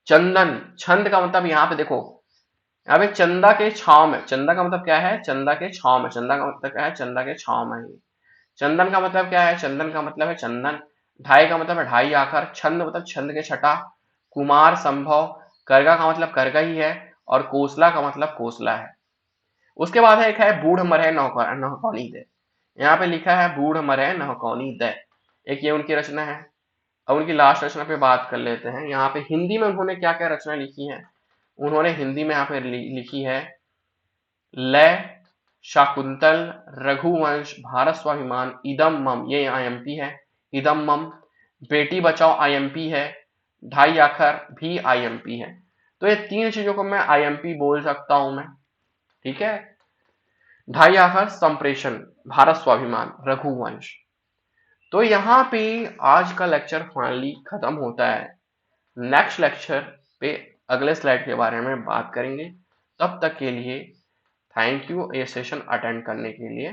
चंदन, छंद का मतलब यहाँ पे देखो, यहाँ पे चंदा के छांव में, चंदा का मतलब क्या है? चंदा के छांव में, चंदा का मतलब क्या है? चंदा के छांव में। चंदन का मतलब क्या है? चंदन का मतलब है चंदन। ढाई का मतलब है ढाई आकर, छंद मतलब छंद के छटा, कुमार संभव, करगा का मतलब करगा ही है, और कोसला का मतलब कोसला है। उसके बाद है एक है बूढ़ मरहे नहकौनी दे। यहाँ पे लिखा है बूढ़ मरहे नहकौनी दे, एक ये उनकी रचना है। अब उनकी लास्ट रचना पे बात कर लेते हैं। यहाँ पे हिंदी में उन्होंने क्या क्या रचना लिखी है? उन्होंने हिंदी में यहाँ पे लिखी है लय, शाकुंतल, रघुवंश, भारत स्वाभिमान, इदम मम, ये आईएमपी है, इदम मम, बेटी बचाओ आईएमपी है, ढाई आखर भी आईएमपी है। तो ये तीन चीजों को मैं आईएमपी बोल सकता हूं मैं। ठीक है, ढाई आखर संप्रेषण, भारत स्वाभिमान, रघुवंश। तो यहाँ पे आज का लेक्चर फाइनली खत्म होता है। नेक्स्ट लेक्चर पे अगले स्लाइड के बारे में बात करेंगे। तब तक के लिए थैंक यू ये सेशन अटेंड करने के लिए।